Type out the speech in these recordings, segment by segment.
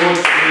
Amen.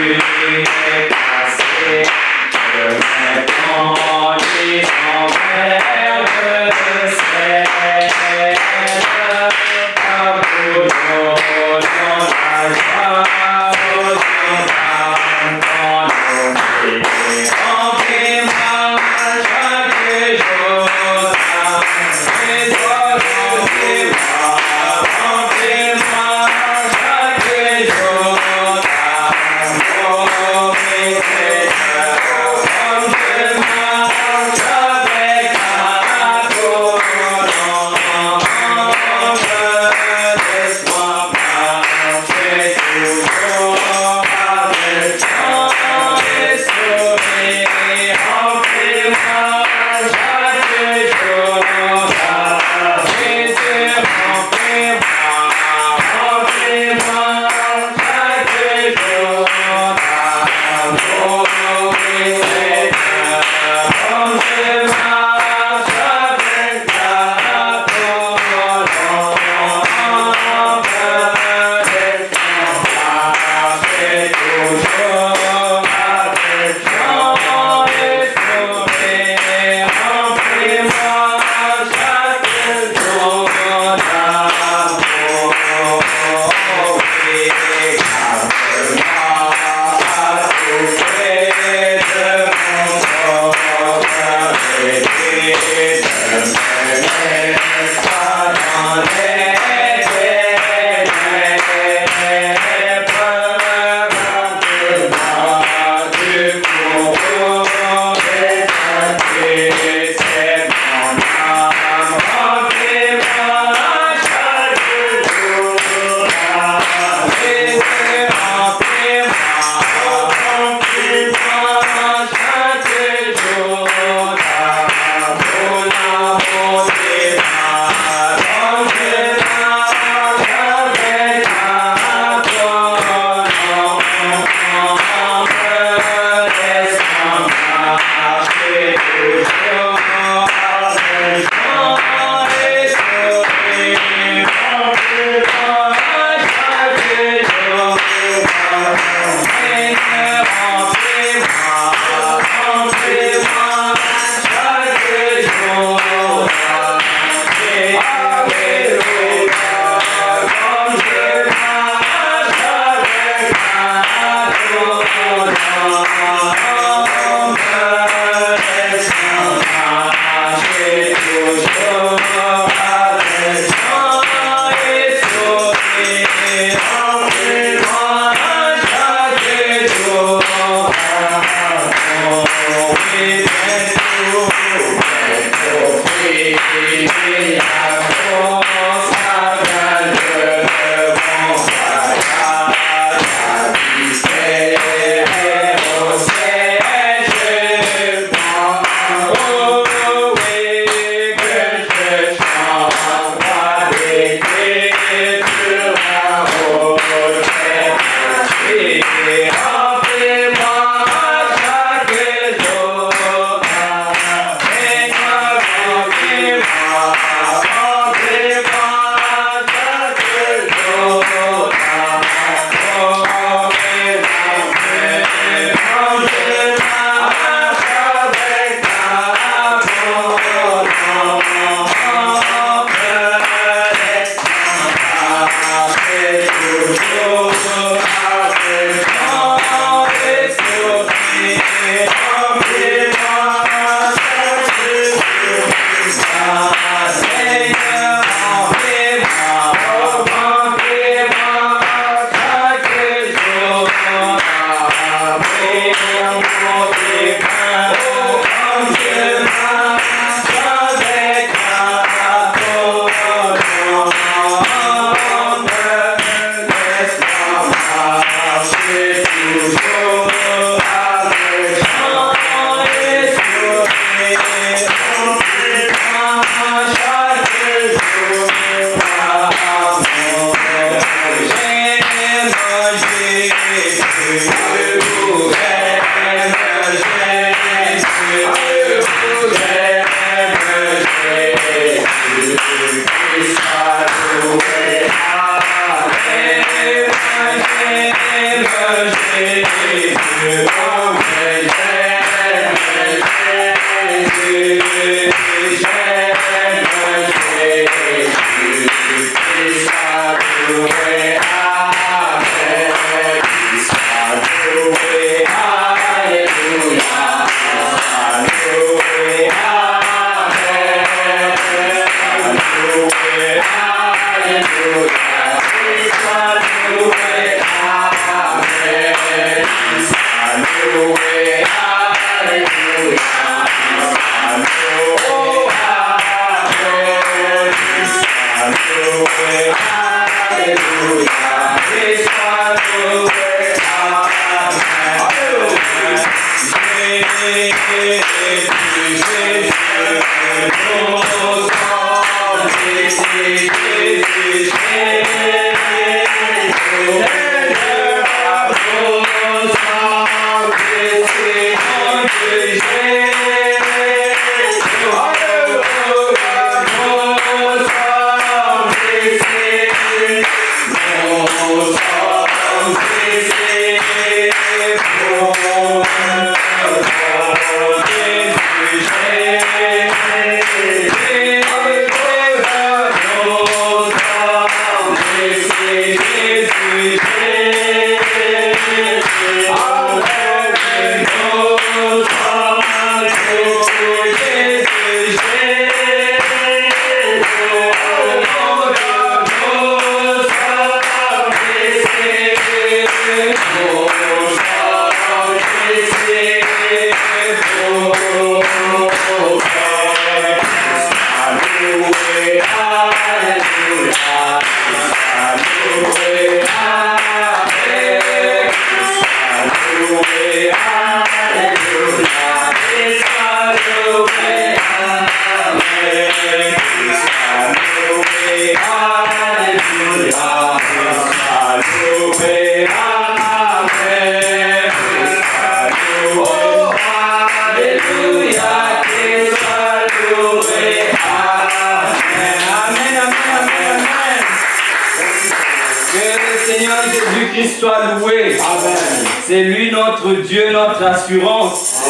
Jésus-Christ soit loué. Amen. C'est lui notre Dieu, notre assurance.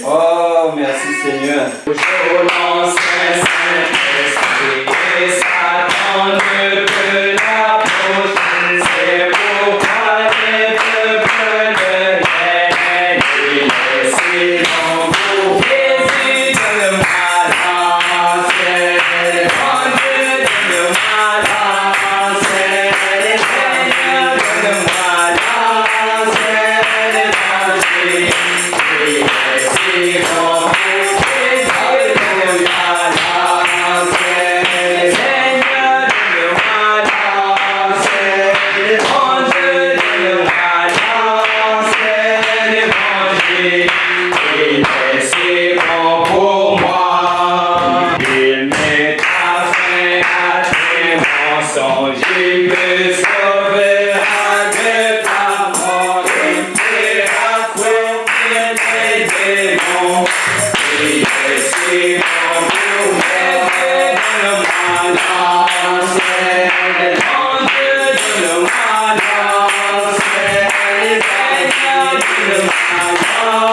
Oh, merci Seigneur. Satan ne peut l'approcher, c'est pourquoi les peuples le haïssent. C'est dans vos Jésus de le malin, c'est le bon Dieu de le malin, c'est le Seigneur de le malin, c'est le danger. C'est dans vos Jésus de le malin, c'est le Seigneur de le malin, c'est le bon Dieu de le malin, c'est le danger. Il est si bon pour moi. Il m'est afin à tes mensonges. Il me sauvera de ta mort. Il me rafraîchira des démons. Il est si bon pour moi. Le malin, c'est le bon Dieu de le malin, c'est le Seigneur de le malin,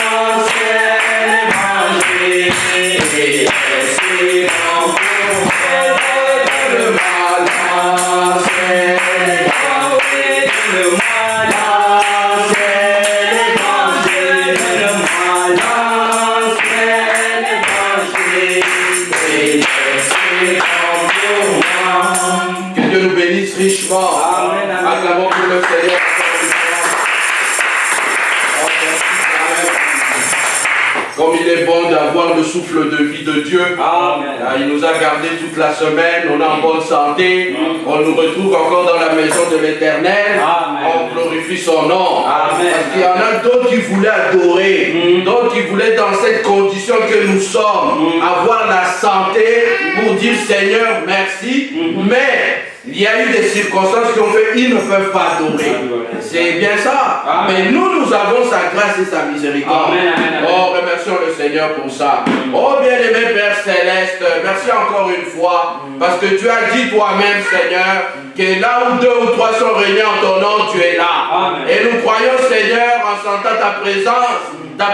c'est le danger. Il est si bon pour moi. Le malin, c'est le danger de le malin, c'est le danger de le malin, c'est le danger. Il est si bon pour moi. Que Dieu nous bénisse richement. Amen, amen. Acclamons pour le Seigneur. Comme il est bon d'avoir le souffle de vie de Dieu. Amen. Il nous a gardés toute la semaine, on est en bonne santé, on nous retrouve encore dans la maison de l'Éternel, Amen. on glorifie son nom. Amen. Parce qu'il y en a d'autres qui voulaient adorer, d'autres qui voulaient dans cette condition que nous sommes, avoir la santé pour dire Seigneur merci, mais il y a eu des circonstances qui ont fait qu'ils ne peuvent pas adorer. C'est bien ça. Mais nous avons sa grâce et sa miséricorde. Oh, remercions le Seigneur pour ça. Oh, bien-aimé Père Céleste, merci encore une fois, parce que tu as dit toi-même, Seigneur, que là où 2 ou 3 sont réunis en ton nom, tu es là. Et nous croyons, Seigneur, en sentant ta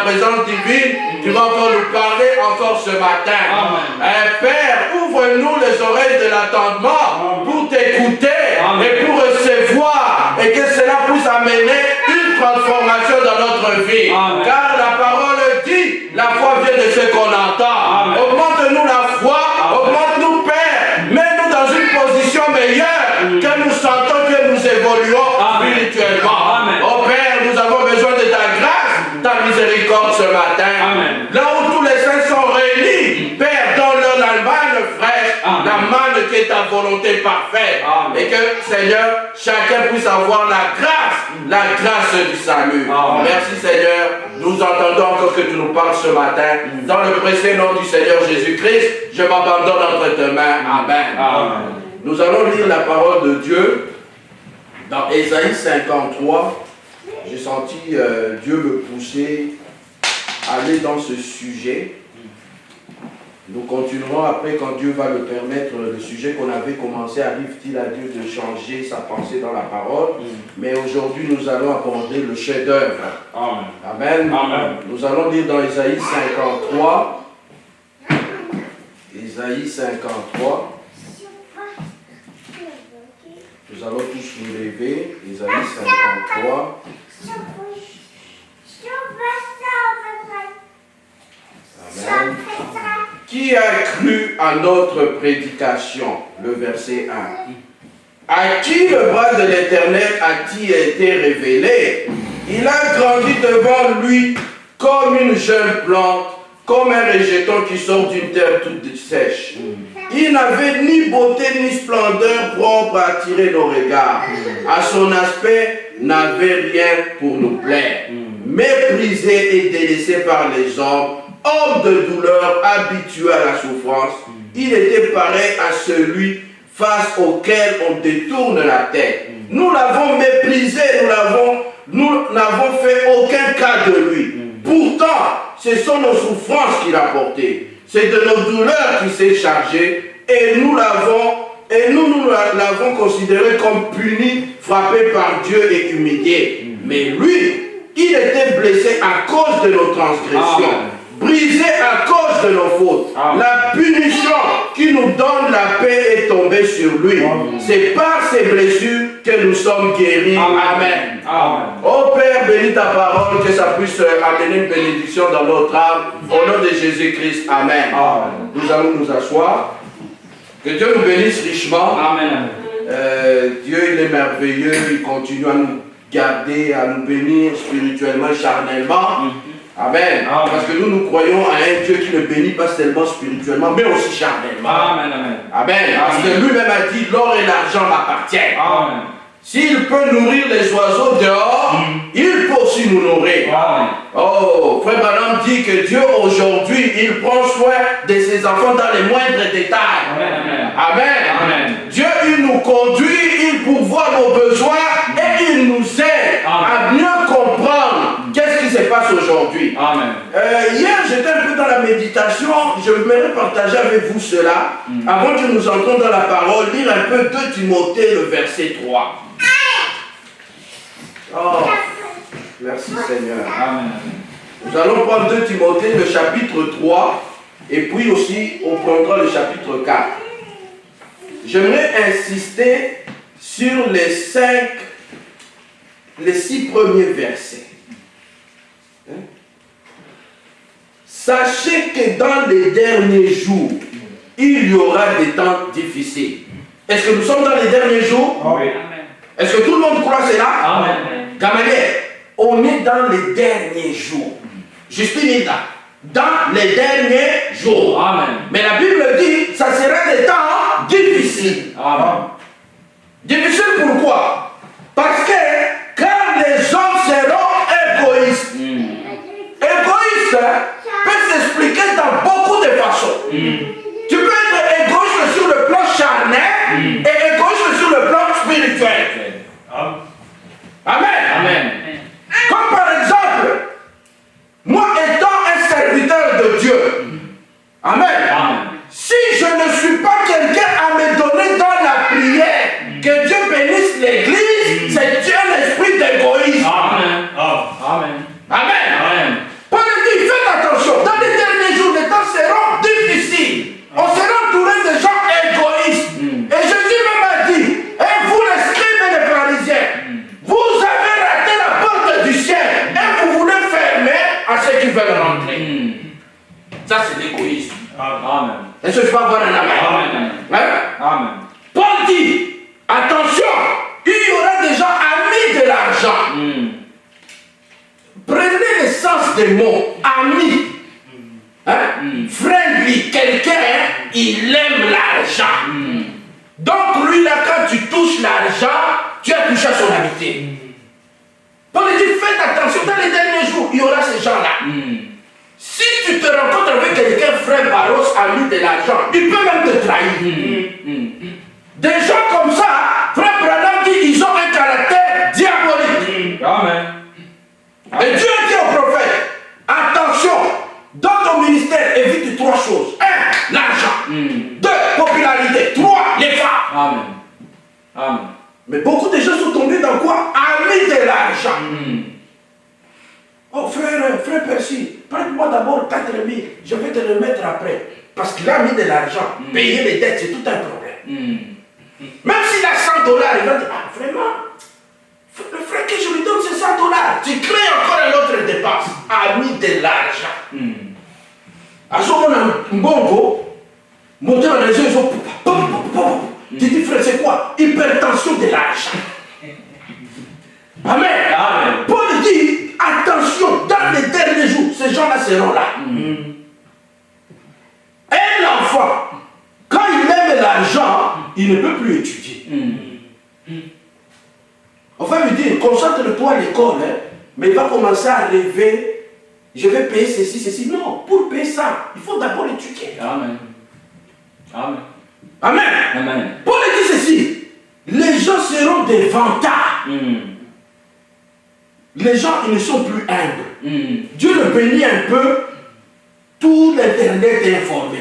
présence divine, tu vas encore nous parler encore ce matin. Père, ouvre-nous les oreilles de l'attendement pour t'écouter et pour recevoir, et que cela puisse amener une transformation dans notre vie. Car la parole dit, la foi vient de ce qu'on entend. Augmente-nous la foi, augmente-nous, Père, mets-nous dans une position meilleure, que nous sentons que nous évoluons spirituellement. Oh Père, nous avons besoin de ta grâce, ta miséricorde ce matin. Là où tous les saints sont réunis, Père, donne-leur la manne fraîche, la manne qui est ta volonté parfaite. Et que, Seigneur, chacun puisse avoir la grâce du salut. Merci, Seigneur. Nous entendons encore que tu nous parles ce matin. Dans le précieux nom du Seigneur Jésus-Christ, je m'abandonne entre tes mains. Amen. Nous allons lire la parole de Dieu dans Ésaïe 53. J'ai senti Dieu me pousser à aller dans ce sujet. Nous continuerons après, quand Dieu va le permettre, le sujet qu'on avait commencé, arrive-t-il à Dieu de changer sa pensée dans la parole. Mais aujourd'hui, nous allons aborder le chef-d'œuvre. Amen. Nous allons lire dans Ésaïe 53. Ésaïe 53. Nous allons tous nous lever. Ésaïe 53. Amen. Qui a cru à notre prédication? Le verset 1. À qui le bras de l'Éternel a-t-il été révélé? Il a grandi devant lui comme une jeune plante, comme un rejeton qui sort d'une terre toute sèche. Il n'avait ni beauté ni splendeur propre à attirer nos regards. À son aspect, n'avait rien pour nous plaire. Méprisé et délaissé par les hommes, homme de douleur, habitué à la souffrance, il était pareil à celui face auquel on détourne la tête. Nous l'avons méprisé, nous n'avons fait aucun cas de lui. Pourtant, ce sont nos souffrances qu'il a portées. C'est de nos douleurs qu'il s'est chargé et nous l'avons considéré comme puni, frappé par Dieu et humilié. Mais lui, il était blessé à cause de nos transgressions, brisé à cause de nos fautes. La punition qui nous donne la paix est tombée sur lui. C'est par ses blessures que nous sommes guéris. Amen. Oh Père, bénis ta parole, que ça puisse amener une bénédiction dans notre âme. Au nom de Jésus-Christ. Amen. Nous allons nous asseoir. Que Dieu nous bénisse richement. Dieu, il est merveilleux. Il continue à nous garder, à nous bénir spirituellement, charnellement. Amen. Parce que nous croyons à un Dieu qui ne bénit pas seulement spirituellement, mais aussi charnellement. Amen. Parce que lui-même a dit, l'or et l'argent m'appartiennent. S'il peut nourrir les oiseaux dehors, il peut aussi nous nourrir. Oh, Frère Branham dit que Dieu aujourd'hui, il prend soin de ses enfants dans les moindres détails. Amen. Dieu, il nous conduit, il pourvoit nos besoins et il nous aide à mieux comprendre qu'est-ce qui se passe aujourd'hui. Hier, j'étais un peu dans la méditation. Je voudrais partager avec vous cela. Avant que nous entrons dans la parole, lire un peu 2 Timothée, le verset 3. Oh, merci Seigneur. Nous allons prendre 2 Timothée, le chapitre 3, et puis aussi on prendra le chapitre 4. J'aimerais insister sur les 6 premiers versets. Sachez que dans les derniers jours, il y aura des temps difficiles. Est-ce que nous sommes dans les derniers jours? Oui. Est-ce que tout le monde croit cela? Amen. Gamaliel, on est dans les derniers jours. Justine est là. Dans les derniers jours. Amen. Mais la Bible dit, ça sera des temps difficiles. Amen. Difficiles pourquoi? Parce que quand les hommes seront égoïstes, égoïste peut s'expliquer dans beaucoup de façons. Tu peux être égoïste sur le plan charnel et égoïste sur rentrer. Ça, c'est l'égoïsme. Amen. Est-ce que je peux avoir un amen? Amen. Hein? Amen. Paul dit, attention, il y aura des gens amis de l'argent. Prenez le sens des mots, ami. Hein? Friendly, quelqu'un, il aime l'argent. Donc lui là, quand tu touches l'argent, tu as touché à son amitié. Paul dit, faites attention, dans les derniers jours, il y aura ces gens-là. Si tu te rencontres avec quelqu'un, frère Baros, ami de l'argent, il peut même te trahir. Des gens comme ça, frère Branham dit, ils ont un caractère diabolique. Amen. Et Dieu dit au prophète, attention, dans ton ministère, évite 3 choses. 1, l'argent. 2, popularité. 3, les femmes. Amen. Amen. Mais beaucoup de gens sont tombés dans quoi? Amis de l'argent. Oh frère Percy, prête-moi d'abord 4 000, je vais te remettre après. Parce qu'il a mis de l'argent. Payer les dettes, c'est tout un problème. Même s'il a 100 dollars, il va dire, ah vraiment, le frère que je lui donne c'est 100 dollars. Tu crées encore une autre dépense. Ami de l'argent. À ce moment-là, Mbongo, monter dans les yeux, ils ont... Tu dis frère, c'est quoi? Hypertension de l'argent. Amen. Amen. Paul dit, attention, dans les derniers jours, ces gens-là seront là. Un enfant, quand il aime l'argent, il ne peut plus étudier. On va lui dire, concentre-toi à l'école, hein, mais il va commencer à rêver, je vais payer ceci, ceci. Non, pour payer ça, il faut d'abord étudier. Amen. Amen. Amen. Amen. Paul dit ceci, les gens seront des vantards. Les gens, ils ne sont plus humbles. Dieu le bénit un peu, tout l'internet est informé.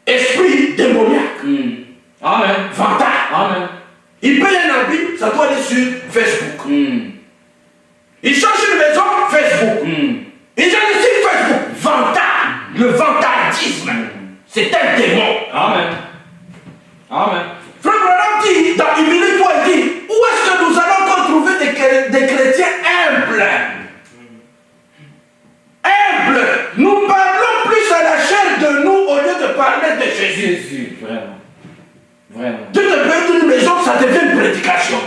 Esprit démoniaque. Amen. Vantard. Amen. Il paye un habit, ça doit aller sur Facebook. Il cherche une maison, Facebook. Il cherche sur Facebook. Vantard. Le vantardisme. C'est un démon. Amen. Amen. Frère Branham dit, dans Humilie-toi, il dit, où est-ce que nous allons encore trouver des chrétiens humbles? Humbles. Nous parlons plus à la chair de nous au lieu de parler de Jésus. Jésus, vraiment. Vraiment. Dieu te donne une maison, ça devient une prédication.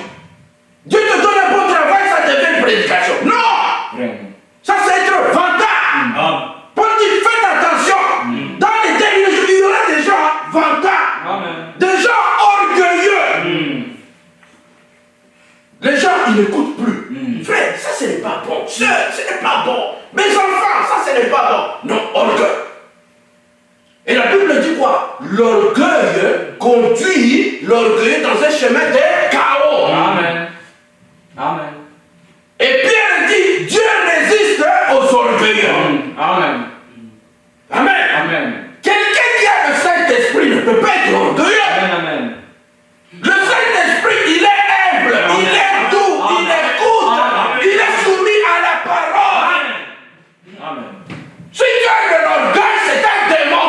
Dieu te donne un bon travail, ça devient une prédication. Non! Vraiment. Ça c'est être vantard. Paul dit, faites attention. Dans les derniers jours, il y aura des gens vantards. Amen. Des gens orgueilleux. Les gens, ils n'écoutent plus. Frère, ça ce n'est pas bon. Sœur, ce n'est pas bon. Mes enfants, ça ce n'est pas bon. Non, orgueil. Et la Bible dit quoi? L'orgueil conduit l'orgueil dans un chemin de chaos. Amen. Amen. Et Pierre dit, Dieu résiste aux orgueilleux. Amen. Amen. Amen. Quelqu'un qui a le Saint-Esprit ne peut pas être orgueilleux. Amen. Amen. Le Saint-Esprit, il est humble, il est doux, il écoute, il est soumis à la parole. Amen. Si tu as de l'orgueil, c'est un démon.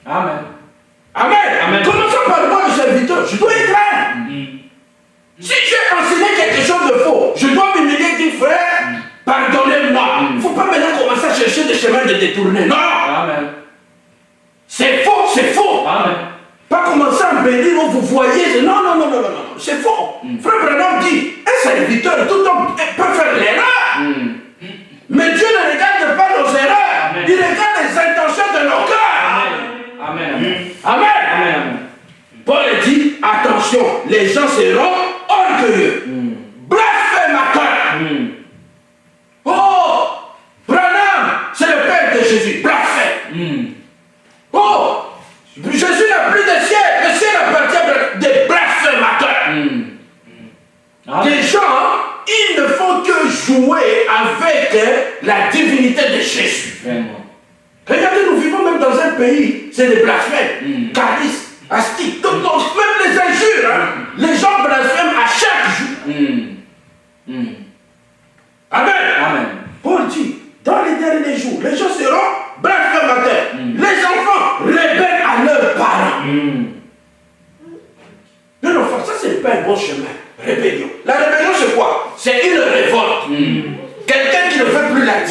Amen. Amen. Amen. Commençons par moi, le serviteur. Je dois être humble. Si j'ai enseigné quelque chose de faux, je dois m'humilier et dire, frère, pardonnez-moi. Il ne faut pas maintenant commencer à chercher des chemins de détourner. Non. Amen. C'est faux, c'est faux. Amen. Pas commencer à me bénir, vous voyez. Non, non, non, non, non, non. C'est faux. Frère Branham dit, un serviteur, tout homme peut faire l'erreur. Mais Dieu ne regarde pas nos erreurs. Amen. Il regarde les intentions de nos cœurs. Amen. Amen. Amen. Amen. Paul dit, attention, les gens seront orgueilleux, blasphémateurs. Oh, Branham, c'est le Père de Jésus, blasphème. Oh, Jésus n'a plus de ciel, le ciel appartient à des blasphémateurs. Des gens, ils ne font que jouer avec la divinité de Jésus. Vraiment. Regardez, nous vivons même dans un pays, c'est des blasphèmes, calices. Asti. Donc, même les injures, hein, les gens blasphèment à chaque jour. Amen. Amen. Paul dit, dans les derniers jours, les gens seront blasphémateurs. Les enfants rebelles à leurs parents. Non, non, ça c'est pas un bon chemin. Rébellion. La rébellion c'est quoi? C'est une révolte. Quelqu'un qui ne veut plus la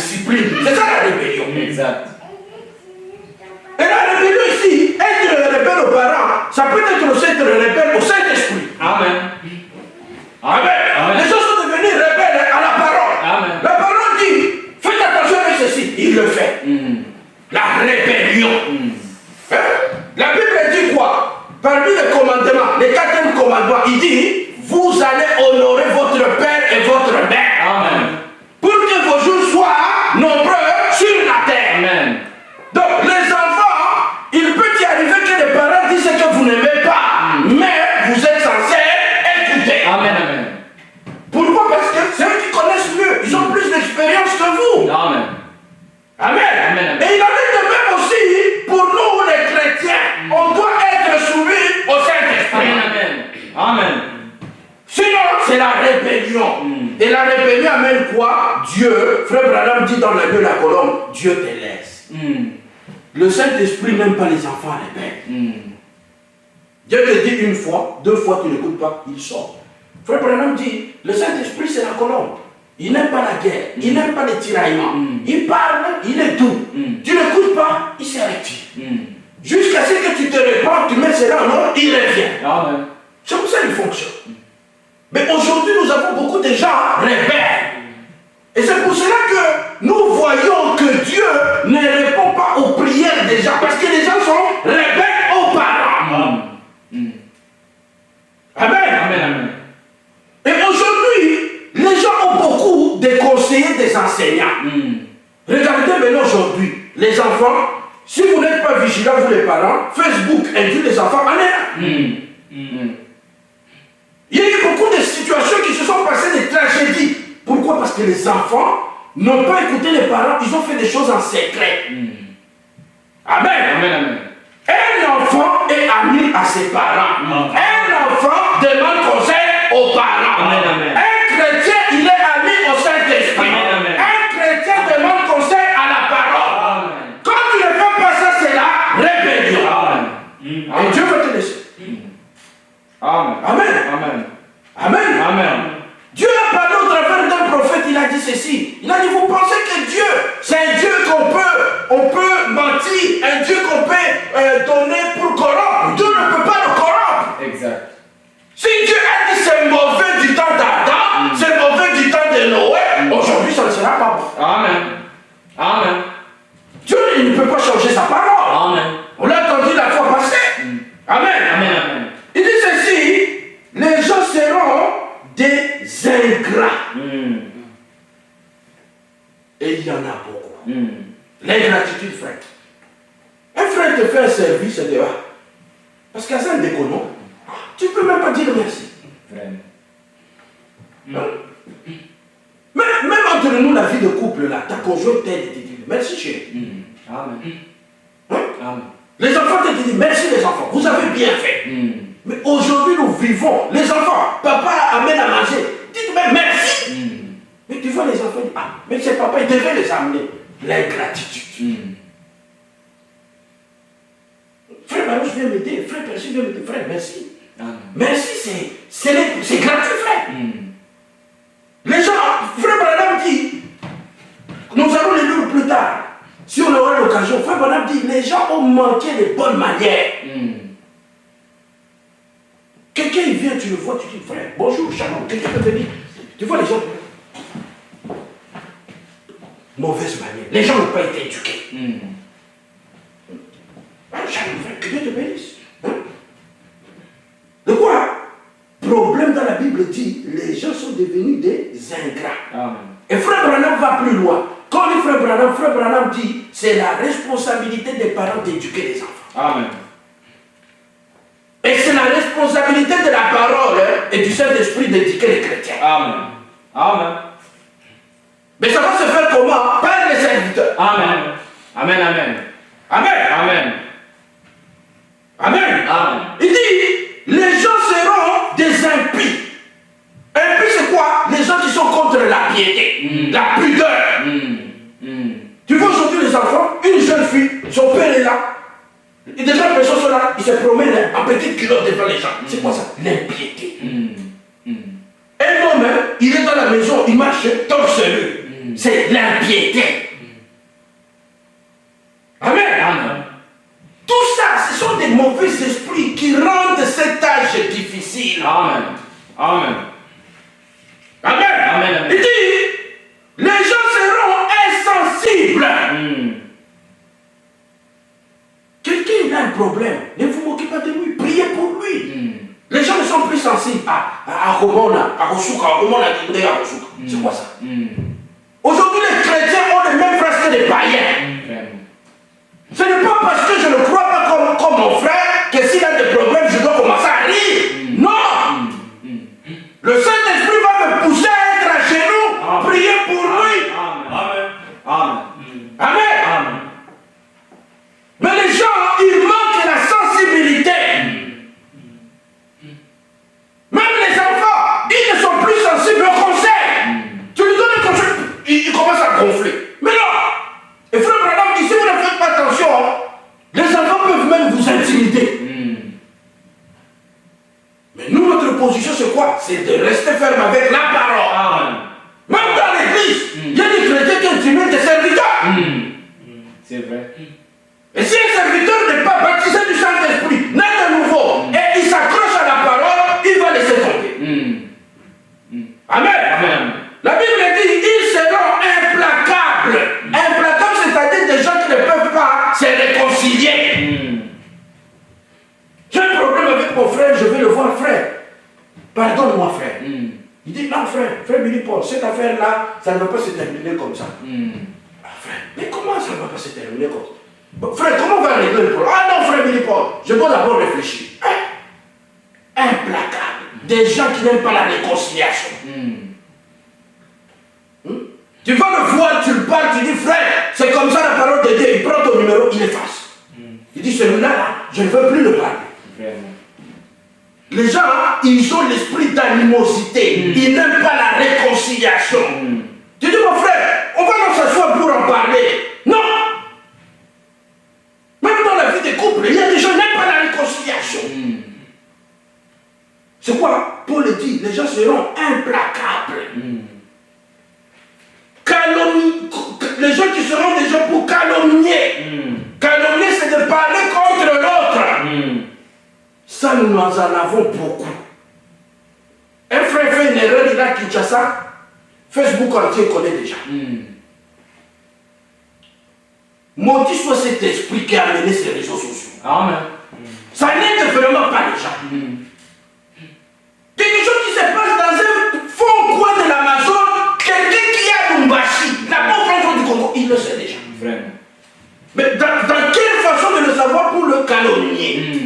rébellion. Et la rébellion amène quoi? Dieu, frère Branham dit dans la Bible, la colombe, Dieu te laisse. Le Saint-Esprit n'aime pas les enfants rebelles. Dieu te dit une fois, deux fois, tu n'écoutes pas, il sort. Frère Branham dit, le Saint-Esprit c'est la colombe. Il n'aime pas la guerre, il n'aime pas les tiraillements. Il parle, il est doux. Tu n'écoutes pas, il s'arrête. Jusqu'à ce que tu te répands, tu mets cela en ordre, il revient. C'est pour ça qu'il fonctionne. Mais aujourd'hui, nous avons beaucoup de gens rebelles. Et c'est pour cela que nous voyons que Dieu ne répond pas aux prières des gens. Parce que les gens sont rebelles aux parents. Amen. Et aujourd'hui, les gens ont beaucoup de conseillers, des enseignants. Regardez maintenant aujourd'hui, les enfants, si vous n'êtes pas vigilants, vous les parents, Facebook induit les enfants en erreur. Il y a eu beaucoup de situations qui se sont passées, des tragédies. Pourquoi? Parce que les enfants n'ont pas écouté les parents, ils ont fait des choses en secret. Amen. Un enfant est ami à ses parents. Un enfant demande conseil aux parents. Un chrétien, il est ami au Saint-Esprit. Un chrétien demande conseil à la parole. Quand tu ne fais pas ça, c'est la rébellion. Et Dieu va te laisser. Amen. Dieu a parlé au travers d'un prophète, il a dit ceci. Il a dit, vous pensez que Dieu, c'est un Dieu on peut mentir, un Dieu qu'on peut donner pour corrompre. Dieu ne peut pas le corrompre. Exact. Si Dieu a dit c'est mauvais du temps d'Adam, c'est mauvais du temps de Noé, aujourd'hui ça ne sera pas bon. Amen. Dieu il ne peut pas changer sa parole. On l'a entendu la fois passée. Amen. Il dit ceci, les gens seront des ingrats. Et il y en a beaucoup. L'ingratitude, frère. Un frère te fait un service, et parce qu'à ça, un déconnant, tu ne peux même pas dire merci. Même entre nous, la vie de couple, là, ta conjointe t'aide et te dit merci, chérie. Les enfants te disent merci, les enfants, vous avez bien fait. Mais aujourd'hui, nous vivons, les enfants, papa amène à manger, dites-moi merci. Mais tu vois les enfants, mais c'est papa, il devait les amener. L'ingratitude. Frère Barouche vient m'aider, frère Percy vient m'aider, frère, merci. Merci, c'est gratuit, frère. Les gens, frère Branham dit, nous allons les lire plus tard, si on aura l'occasion. Frère Branham dit, les gens ont manqué les bonnes manières. Quelqu'un il vient, tu le vois, tu dis, frère, bonjour, shalom, quelqu'un peut venir. Tu vois les gens, mauvaise manière. Les gens n'ont pas été éduqués. Shalom, frère, que Dieu te bénisse. De quoi? Problème dans la Bible dit, les gens sont devenus des ingrats. Et frère Branham va plus loin. Quand on dit frère Branham dit, c'est la responsabilité des parents d'éduquer les enfants. Et c'est la responsabilité de la parole et du Saint-Esprit d'éduquer les chrétiens. Mais ça va se faire comment? Par les serviteurs. Amen. Il dit, les gens seront des impies. Impies c'est quoi? Les gens qui sont contre la piété, la pudeur. Tu vois aujourd'hui les enfants, une jeune fille, son père est là. Et des grandes personnes sont là, ils se promènent en petite culotte devant les gens. C'est quoi ça? L'impiété. Un homme, il est dans la maison, il marche torse nu. C'est l'impiété. Amen. Tout ça, ce sont des mauvais esprits qui rendent cet âge difficile. Amen. Il dit, les gens seront insensibles. Quelqu'un a un problème, ne vous moquez pas de lui, priez pour lui. Les gens ne sont plus sensibles à Romona, à Rosuka, à Romona, à Rosuka. C'est quoi ça? Aujourd'hui, les chrétiens ont les mêmes phrases que les païens. Ce n'est pas parce que je ne crois pas comme mon frère que s'il a des problèmes, je dois commencer à rire. Non! Le Saint-Esprit va me pousser à être à genoux, prier pour lui. Amen. Mais les gens, ils manquent la sensibilité. Même les enfants, ils ne sont plus sensibles cette affaire-là, ça ne va pas se terminer comme ça. Ah, frère, mais comment ça ne va pas se terminer comme ça? Bon, frère, comment on va régler le problème? Ah non, frère Billy-Paul, je dois d'abord réfléchir. Implacable. Des gens qui n'aiment pas la réconciliation. Tu vas le voir, tu le parles, tu dis frère, c'est comme ça la parole de Dieu. Il prend ton numéro, il efface. Il dit celui-là, là, je ne veux plus le parler. Vraiment. Les gens, ils ont l'esprit d'animosité. Ils n'aiment pas la réconciliation. Tu dis mon frère, on va nous s'asseoir pour en parler. Non. Même dans la vie des couples, il y a des gens qui n'aiment pas la réconciliation. C'est quoi? Paul le dit, les gens seront implacables. Les gens qui seront des gens pour calomnier. Calomnier, c'est de parler contre l'autre. Ça, nous en avons beaucoup. Un frère fait une erreur, il a Kinshasa. Facebook entier connaît déjà. Maudit soit cet esprit qui a amené ces réseaux sociaux. Amen. Ça n'aide vraiment pas les gens. Quelque chose qui se passe dans un fond coin de l'Amazone, quelqu'un qui est à Lumbashi, la pauvre enfant du Congo, il le sait déjà. Vraiment. Mais dans quelle façon de le savoir pour le calomnier?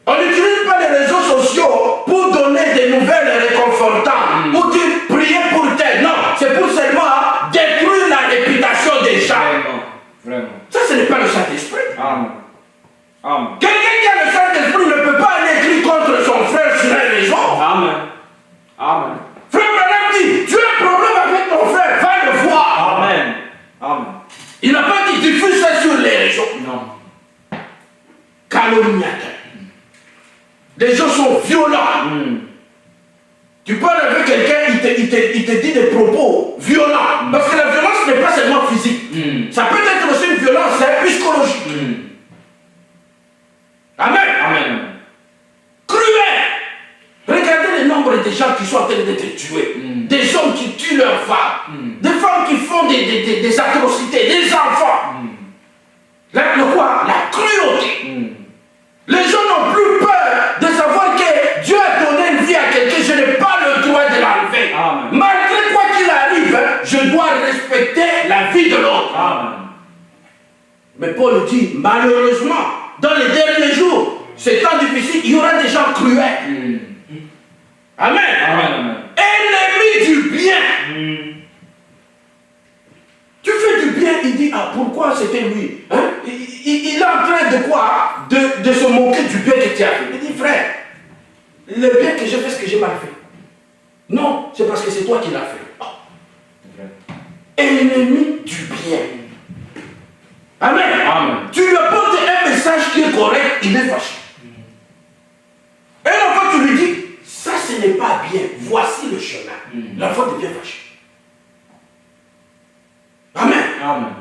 On n'utilise pas les réseaux sociaux pour donner des nouvelles réconfortantes, pour dire prier pour tel. Non, c'est pour seulement détruire la réputation des gens. Vraiment. Vraiment. Ça, ce n'est pas le Saint-Esprit. Amen. Amen. Quelqu'un qui a le Saint-Esprit ne peut pas aller écrire contre son frère sur les réseaux. Amen. Amen. Frère Branham dit, tu as un problème avec ton frère, va le voir. Amen. Amen. Il n'a pas dit diffuse ça sur les réseaux. Non. Calomniateur. Les gens sont violents. Tu parles avec quelqu'un, il te dit des propos violents. Parce que la violence n'est pas seulement physique. Ça peut être aussi une violence psychologique. Amen. Amen. Cruel. Regardez le nombre de gens qui sont en train d'être tués. Des hommes qui tuent leurs femmes. Des femmes qui font des atrocités. Des enfants. Le quoi? La cruauté. Les gens n'ont plus peur de savoir que Dieu a donné une vie à quelqu'un. Je n'ai pas le droit de l'enlever. Malgré quoi qu'il arrive, je dois respecter la vie de l'autre. Mais Paul dit, malheureusement, dans les derniers jours, ces temps difficiles, il y aura des gens cruels. Amen. Amen. Ennemis du bien. Tu fais du bien, il dit, ah pourquoi c'était lui, hein? Il est en train de quoi? De se moquer du bien que tu as fait. Il dit, frère, le bien que j'ai fait, ce que j'ai mal fait. Non, c'est parce que c'est toi qui l'as fait. Oh. Ennemi du bien. Amen. Amen. Tu lui apportes un message qui est correct, il est fâché. Et l'enfant, tu lui dis, ça ce n'est pas bien, voici le chemin. L'enfant devient fâché. Amen. Amen.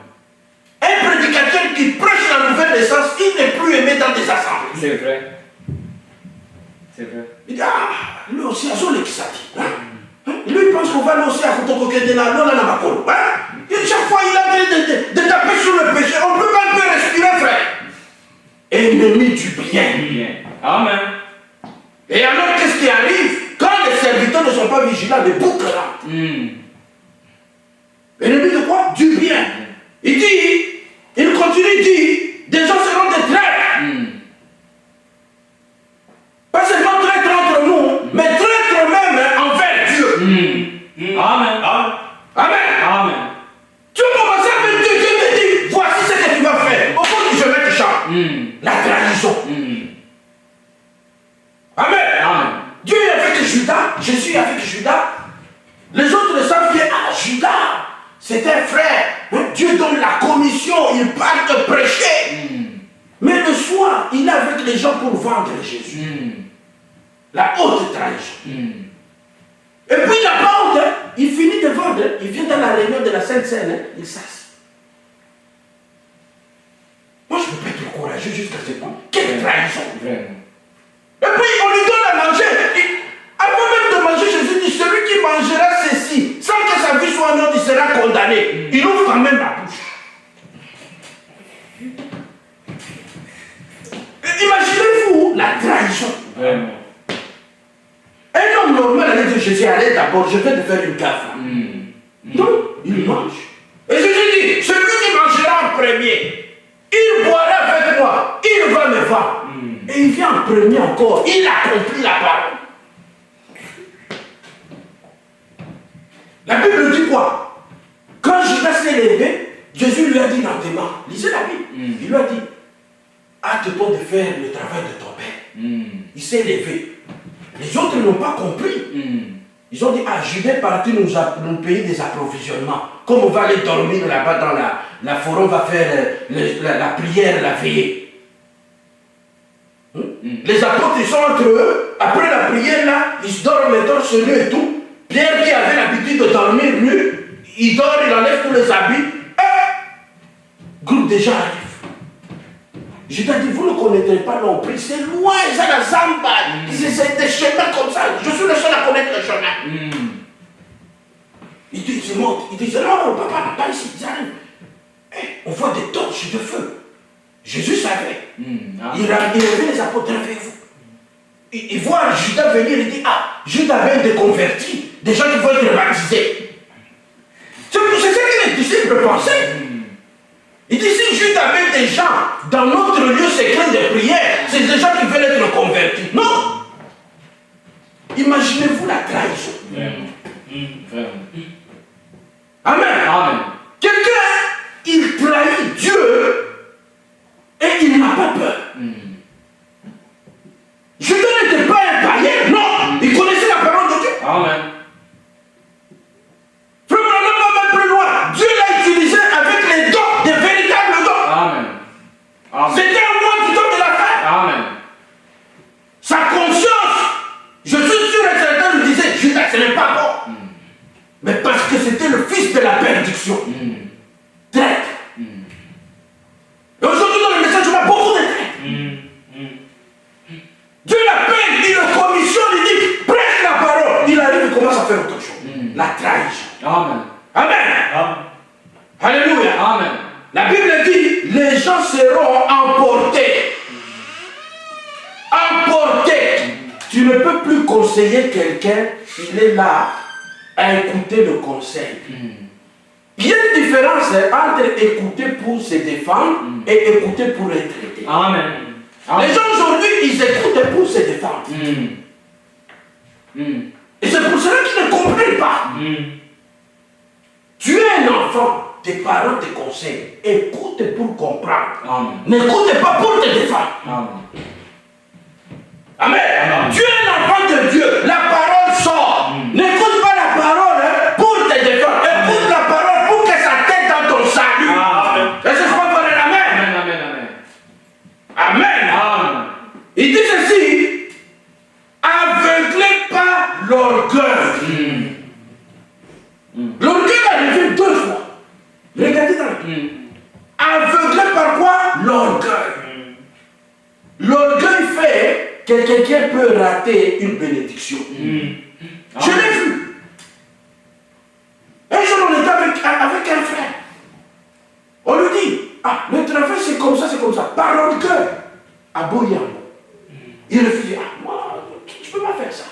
Un prédicateur qui prêche la nouvelle naissance, il n'est plus aimé dans des assemblées. C'est vrai. C'est vrai. Il dit, ah, lui aussi, à son l'exati. Lui, il pense qu'on va aller aussi à Kotokoke de la Lola Namakolo. Et chaque fois, il a de taper sur le péché. On ne peut pas plus respirer, frère. Ennemi du bien. Amen. Et alors, qu'est-ce qui arrive? Quand les serviteurs ne sont pas vigilants, les boucs rentrent. Ennemi de quoi? Du bien. Il dit, il continue, il dit, des gens seront des traîtres. Pas seulement traîtres entre nous, mais traîtres même envers Dieu. Amen. Amen. Amen. Tu as commencé avec Dieu, Dieu te dit, voici ce que tu vas faire. Au fond du chemin du champ. La trahison. Amen. Amen. Dieu est avec Judas, Jésus est avec Judas. Les autres ne savent bien, ah, Judas, c'est un frère. Dieu donne la commission, il part de prêcher. Mais le soir, il est avec les gens pour vendre Jésus. La haute trahison. Et puis il n'a pas honte, il finit de vendre, il vient dans la réunion de la Sainte Seine, il s'assied. Moi je ne peux pas être courageux jusqu'à ce point. Quelle trahison. Et puis on lui donne à manger. Avant même de manger, Jésus dit, celui qui mangera ceci, sans que sa vie soit en ordre, il sera condamné. Il ouvre quand même la bouche. Imaginez-vous la trahison. Vraiment. Un homme normal allait dire, je suis allé d'abord, je vais te faire une gaffe. Non, il mange. Et Jésus dit, celui qui mangera en premier, il boira avec moi, il va me voir. Et il vient en premier encore, il accomplit la parole. La Bible dit quoi? Quand Judas s'est levé, Jésus lui a dit dans tes mains, lisez la Bible, il lui a dit, hâte-toi de faire le travail de ton père. Il s'est levé. Les autres n'ont pas compris. Ils ont dit, ah, Judas est parti nous payer des approvisionnements. Comme on va aller dormir là-bas dans la forêt, on va faire la prière, la veillée. Les apôtres, ils sont entre eux. Après la prière, là, ils se dorment maintenant sur eux et tout. Pierre qui avait l'habitude de dormir nu, il dort, il enlève tous les habits. Groupe de gens arrive. Je t'ai dit, vous ne connaîtrez pas non plus. C'est loin, c'est la Zamba. C'est des chemins comme ça. Je suis le seul à connaître le chemin. Il dit, ils montent. Il dit, non, papa, pas ici. Ils arrivent. On voit des torches de feu. Jésus savait. Il avait les apôtres avec vous. Il voit Judas venir, il dit, ah, Judas vient de convertir. Des gens qui vont être baptisés. C'est ce que les disciples pensaient. Il dit, si Judas avait des gens dans notre lieu secret de prière, c'est des gens qui veulent être convertis. Non. Imaginez-vous la trahison. Amen. Quelqu'un, il trahit Dieu et il n'a pas peur. Judas n'était pas un païen, non. Il connaissait la parole de Dieu. Amen. Frère, on va même plus loin. Dieu l'a utilisé avec les dons, des véritables dons. Amen. C'était un mois du temps de la fin. Amen. Sa conscience, je suis sûr et certain, lui disait, Judas, ce n'est pas bon. Mais parce que c'était le fils de la perdition. Traître. Et aujourd'hui, dans le message, on a beaucoup de traîtres. Dieu l'appelle, il le commissionne, il dit, prêche la parole. Il arrive, il commence à faire autre chose. La trahison. Amen. Amen. Alléluia. Amen. La Bible dit, les gens seront emportés. Emportés. Tu ne peux plus conseiller quelqu'un, il est là à écouter le conseil. Il y a une différence entre écouter pour se défendre et écouter pour être traité. Amen. Les gens aujourd'hui, ils écoutent pour se défendre. Et c'est pour cela qu'ils ne comprennent pas. Tu es un enfant, tes parents te conseillent. Écoute pour comprendre. N'écoute pas pour te défendre. Amen. Tu es un enfant de Dieu. La parole sort. N'écoute pas la parole pour te défendre. Écoute la parole pour que ça t'aide dans ton salut. Est-ce que je peux parler amen? Amen. Il dit ceci. Aveuglez pas l'orgueil. L'orgueil arrive 2 fois. Regardez dans la Bible. Aveuglé par quoi? L'orgueil. L'orgueil fait que quelqu'un peut rater une bénédiction. Je l'ai vu. Un jour, on était avec un frère. On lui dit, ah, le travail c'est comme ça, c'est comme ça. Par l'orgueil. À Boyambo. Il refusait, ah, moi, tu peux pas faire ça.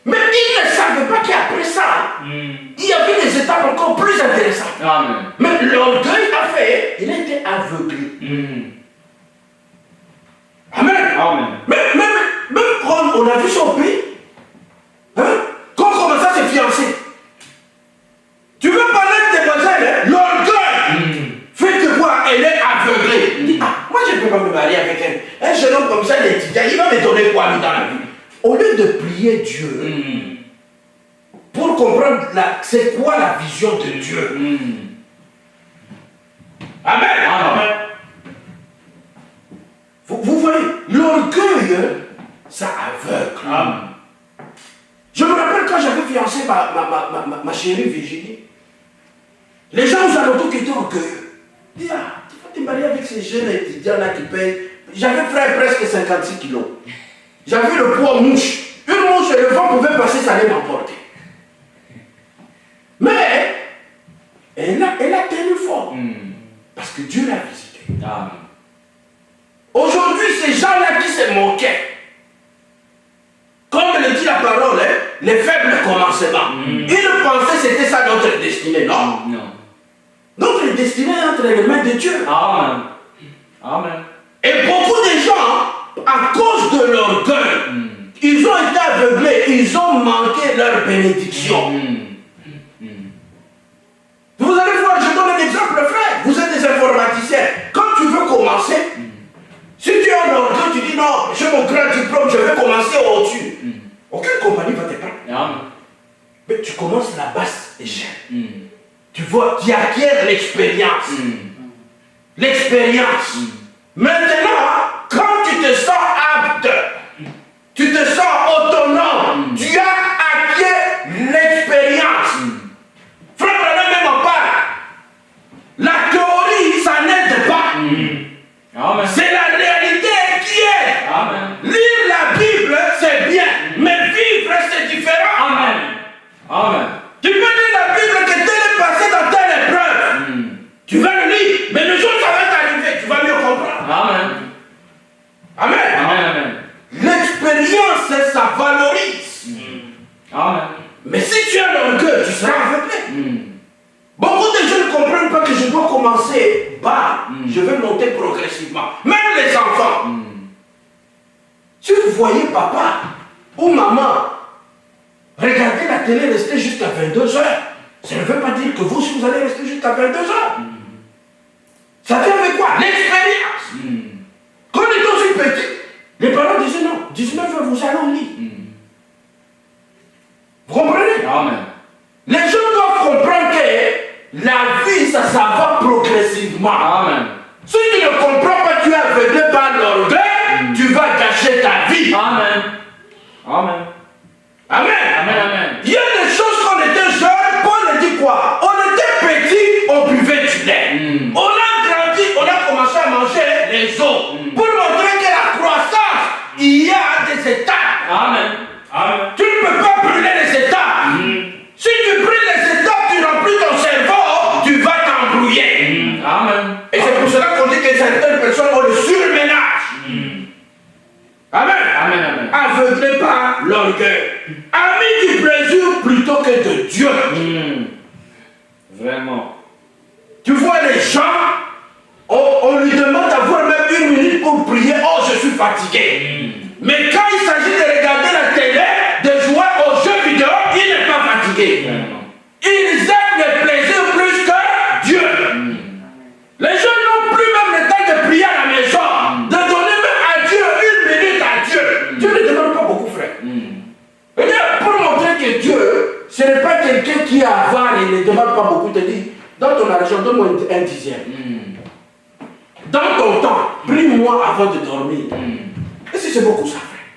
Mais il ne savait pas qu'après ça, il y avait des étapes encore plus intéressantes. Amen. Mais l'orgueil a fait, il était aveuglé. Amen. Même quand on a vu son pays, quand on commençait à se fiancer, tu veux parler de tes voisins, l'orgueil fait que quoi, elle est aveuglée. Il dit, ah, moi je ne peux pas me marier avec un jeune homme comme ça, l'étudiant, il va me donner quoi lui dans la vie? Au lieu de prier Dieu, pour comprendre c'est quoi la vision de Dieu. Amen. Vous voyez, l'orgueil, ça aveugle. Je me rappelle quand j'avais fiancé ma chérie Virginie, les gens aux alentours qui étaient orgueilleux. Ils disaient, ah, tu vas te marier avec ces jeunes étudiants-là qui payent. J'avais fait presque 56 kilos. J'avais le poids mouche. Une mouche et le vent pouvait passer, ça allait m'emporter. Mais, elle a tenu fort. Parce que Dieu l'a visité. Aujourd'hui, ces gens-là qui se moquaient, comme le dit la parole, les le commencement. Ils pensaient que c'était ça notre destinée. Non. Notre destinée est entre les mains de Dieu. Amen. Amen. Et beaucoup de gens, à cause de l'orgueil, ils ont été aveuglés, ils ont manqué leur bénédiction. Vous allez voir, je donne un exemple, frère. Vous êtes des informaticiens. Quand tu veux commencer, si tu as un orgueil, tu dis non, j'ai mon grand diplôme, je vais commencer au-dessus. Aucune compagnie va te prendre. Mais tu commences la basse échelle. Tu vois, tu acquiers l'expérience. L'expérience. Maintenant, quand tu te sens apte, tu te sens autonome, tu as acquis l'expérience. Frère, même en parle. La théorie, ça n'aide pas. C'est la réalité qui est. Amen. Lire la Bible, c'est bien, mais vivre, c'est différent. Amen. Amen. Tu peux lire la Bible que tel est passé dans telle épreuve. Tu vas le lire, mais le jour où ça va t'arriver, tu vas mieux comprendre. Amen. Amen. Amen. Amen. L'expérience, ça valorise. Amen. Mais si tu as l'orgueil, tu seras aveuglé. Beaucoup de gens ne comprennent pas que je dois commencer bas. Je vais monter progressivement. Même les enfants. Si vous voyez papa ou maman regarder la télé, rester jusqu'à 22h, ça ne veut pas dire que vous, si vous allez rester jusqu'à 22h. Ça vient avec quoi? L'expérience. Quand on est aussi petit, les parents disaient non, 19h, vous allez au lit. Vous comprenez? Amen. Les gens doivent comprendre que la vie, ça va progressivement. Amen. Si tu ne comprends pas, tu es aveuglé par l'orgueil, tu vas gâcher ta vie. Amen. Amen. Amen. Amen. Amen. Il y a des choses quand on était jeune, Paul dit quoi? On était petit, on buvait du lait. On a grandi, on a commencé à manger les os. Pour montrer que la croissance, il y a des étapes. Amen. Amen. Tu ne peux pas brûler les étapes. Si tu brûles les étapes, tu remplis ton cerveau, tu vas t'embrouiller. Amen. Et c'est pour cela qu'on dit que certaines personnes ont le surménage. Amen. Amen. Amen. Aveuglé par l'orgueil. Ami du plaisir plutôt que de Dieu. Vraiment. Tu vois les gens, on lui demande d'avoir même 1 minute pour prier. Oh, je suis fatigué. Mais quand il s'agit de regarder la télé, de jouer aux jeux vidéo, il n'est pas fatigué. Ils aiment le plaisir plus que Dieu. Les gens n'ont plus même le temps de prier à la maison, de donner même à Dieu 1 minute à Dieu. Dieu ne demande pas beaucoup, frère. Pour montrer que Dieu, ce n'est pas quelqu'un qui avale et ne demande pas beaucoup, te dit, dans ton argent, donne-moi un dixième. Dans ton temps, prie-moi avant de dormir. Et si c'est beaucoup ça, frère.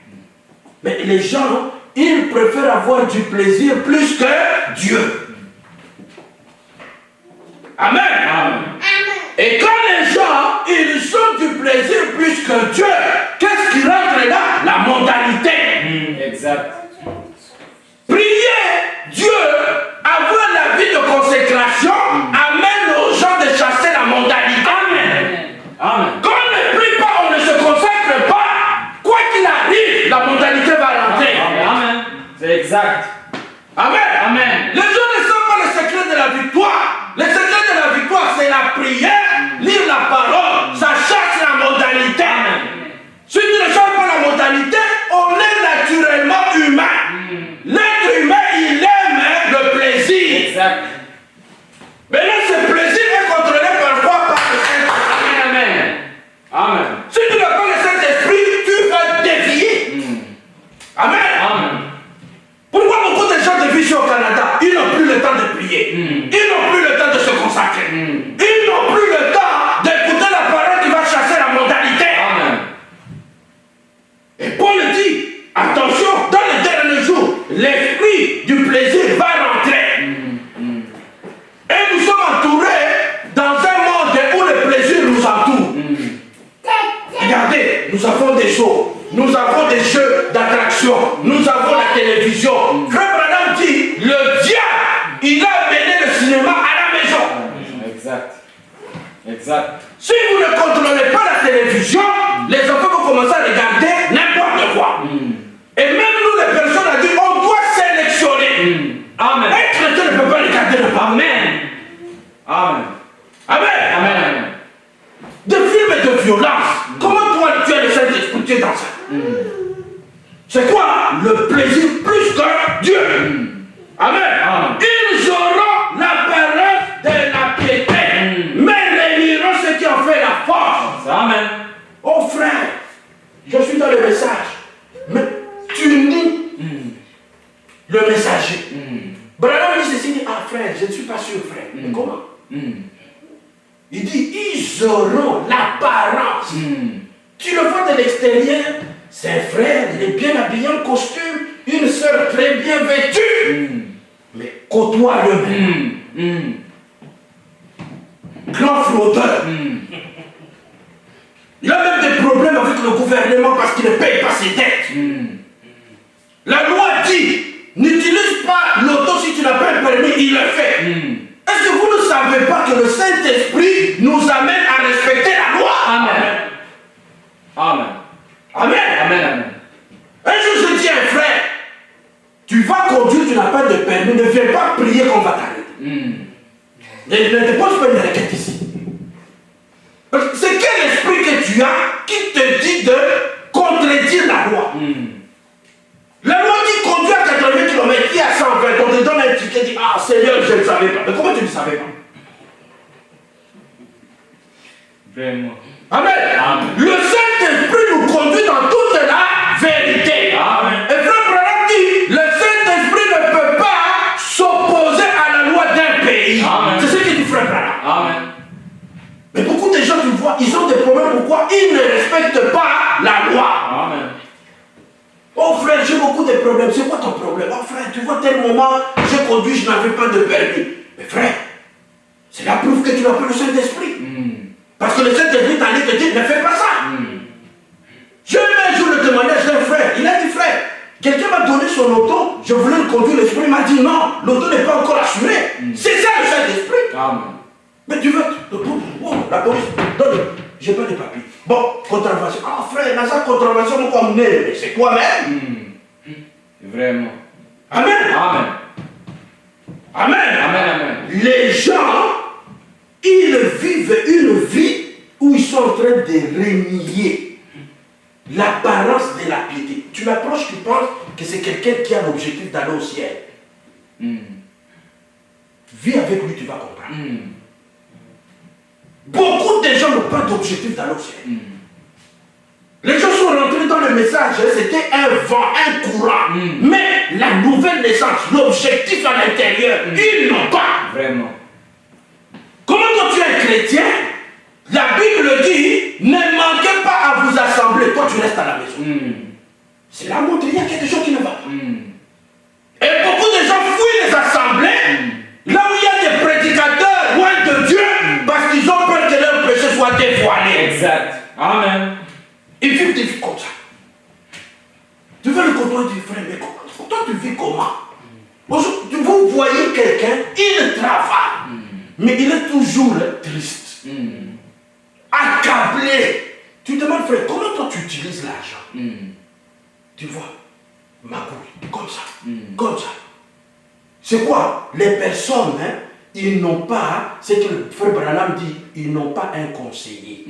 Mais les gens, ils préfèrent avoir du plaisir plus que Dieu. Amen. Amen. Et quand les gens, ils ont du plaisir plus que Dieu, qu'est-ce qui rentre là? La mondalité. Exact. Prier Dieu, avoir la vie de consécration, amène aux gens de chasser la mondalité. Amen. Amen. Quand on ne prie pas, on ne se consacre pas, quoi qu'il arrive, la mondalité va rentrer. Amen. C'est exact. Amen. Amen. Les gens ne savent pas le secret de la victoire. Le secret de la victoire, c'est la prière, lire la parole, ça chasse la modalité. Si tu ne cherches pas la modalité, on est naturellement humain. L'être humain, il aime le plaisir. Exact. Mais là, ce plaisir est contrôlé par quoi? Par le Saint-Esprit. Amen. Amen. Si tu n'as pas le Saint-Esprit, tu vas dévier. Amen. Amen. Pourquoi beaucoup de gens de vie au Canada, ils n'ont plus le temps de prier. Ils n'ont plus le temps de se consacrer. Ils n'ont plus le temps d'écouter la parole qui va chasser la modalité. Amen. Et Paul dit, attention, dans les derniers jours, l'esprit du plaisir va rentrer. Et nous sommes entourés dans un monde où le plaisir nous entoure. Regardez, nous avons des shows, nous avons des jeux d'attraction, nous avons la télévision. Frère Branham dit, le diable, il a amené le cinéma à la maison. Exact. Exact. Si vous ne contrôlez pas la télévision, les enfants vont commencer à regarder n'importe quoi. Et même nous, les personnes adultes, on doit sélectionner. Amen. Un chrétien ne peut pas regarder le pape. Amen. Amen. Amen. Amen. De films et de violence. Comment toi tu as le Saint-Esprit, tu es dans ça? C'est quoi le plaisir plus que Dieu? Amen. Ils auront l'apparence de la piété, mais réuniront ceux qui ont fait la force. Amen. Oh frère, je suis dans le message, mais tu nies le messager. Branham dit ceci, dit, ah frère, je ne suis pas sûr frère. Mais comment? Il dit, ils auront l'apparence. Tu le vois de l'extérieur, c'est un frère, il est bien habillé en costume, une sœur très bien vêtue. Mais côtoie-le. Grand fraudeur. Il a même des problèmes avec le gouvernement parce qu'il ne paye pas ses dettes. La loi dit, n'utilise pas l'auto si tu n'as pas un permis, il le fait. Est-ce que vous ne savez pas que le Saint-Esprit nous amène à respecter la loi? Amen. Amen. Amen. Amen. Amen. Un jour je dis à un frère, tu vas conduire, tu n'as pas de permis, ne viens pas prier qu'on va t'arrêter. Ne te pose pas une requête ici. C'est quel esprit que tu as qui te dit de contredire la loi? La loi dit conduire à 80 km, qui est à 120, on te donne un ticket, dit ah Seigneur, je ne savais pas. Mais comment tu ne savais pas? Vraiment. Amen. Amen. Le Saint-Esprit nous conduit dans toute la vérité. Amen. Et frère Branham dit, le Saint-Esprit ne peut pas s'opposer à la loi d'un pays. Amen. C'est ce que dit frère Branham. Amen. Mais beaucoup de gens, tu vois, ils ont des problèmes. Pourquoi? Ils ne respectent pas la loi. Amen. Oh frère, j'ai beaucoup de problèmes. C'est quoi ton problème? Oh frère, tu vois, tel moment, j'ai conduit, je n'avais pas de permis. Mais frère, c'est la preuve que tu n'as pas le Saint-Esprit. Parce que le Saint-Esprit t'a dit te dire, ne fais pas ça. J'ai eu un jour le témoignage d'un frère. Il a dit, frère, quelqu'un m'a donné son auto, je voulais le conduire, l'Esprit m'a dit non, l'auto n'est pas encore assurée. C'est ça le Saint-Esprit. Amen. Mais tu veux, la police, donne, j'ai pas de papiers. Bon, contravention. Ah frère, dans sa contravention, nous comme mais c'est toi-même. Vraiment. Amen. Amen. Amen. Amen. Amen. Les gens, ils vivent une vie où ils sont en train de renier l'apparence de la piété. Tu l'approches, tu penses que c'est quelqu'un qui a l'objectif d'aller au ciel. Vis avec lui, tu vas comprendre. Beaucoup de gens n'ont pas d'objectif d'aller au ciel. Les gens sont rentrés dans le message, c'était un vent, un courant. Mais la nouvelle naissance, l'objectif à l'intérieur, ils n'ont pas. Vraiment. Comment quand tu es un chrétien, la Bible dit, ne manquez pas à vous assembler. Toi, tu restes à la maison. C'est la montre, il y a quelque chose qui ne va pas. Et beaucoup de gens fuient les assemblées, là où il y a des prédicateurs loin de Dieu, parce qu'ils ont peur que leur péché soit dévoilé. Exact. Amen. Ils vivent des vies comme ça. Tu veux le côtoyer du frère, mais toi tu vis comment? Vous voyez quelqu'un, il travaille, mais il est toujours triste, accablé. Tu te demandes, frère, comment toi tu utilises l'argent? Tu vois, magouille, comme ça, comme ça. C'est quoi? Les personnes, hein, ils n'ont pas, c'est que le frère Branham dit, ils n'ont pas un conseiller.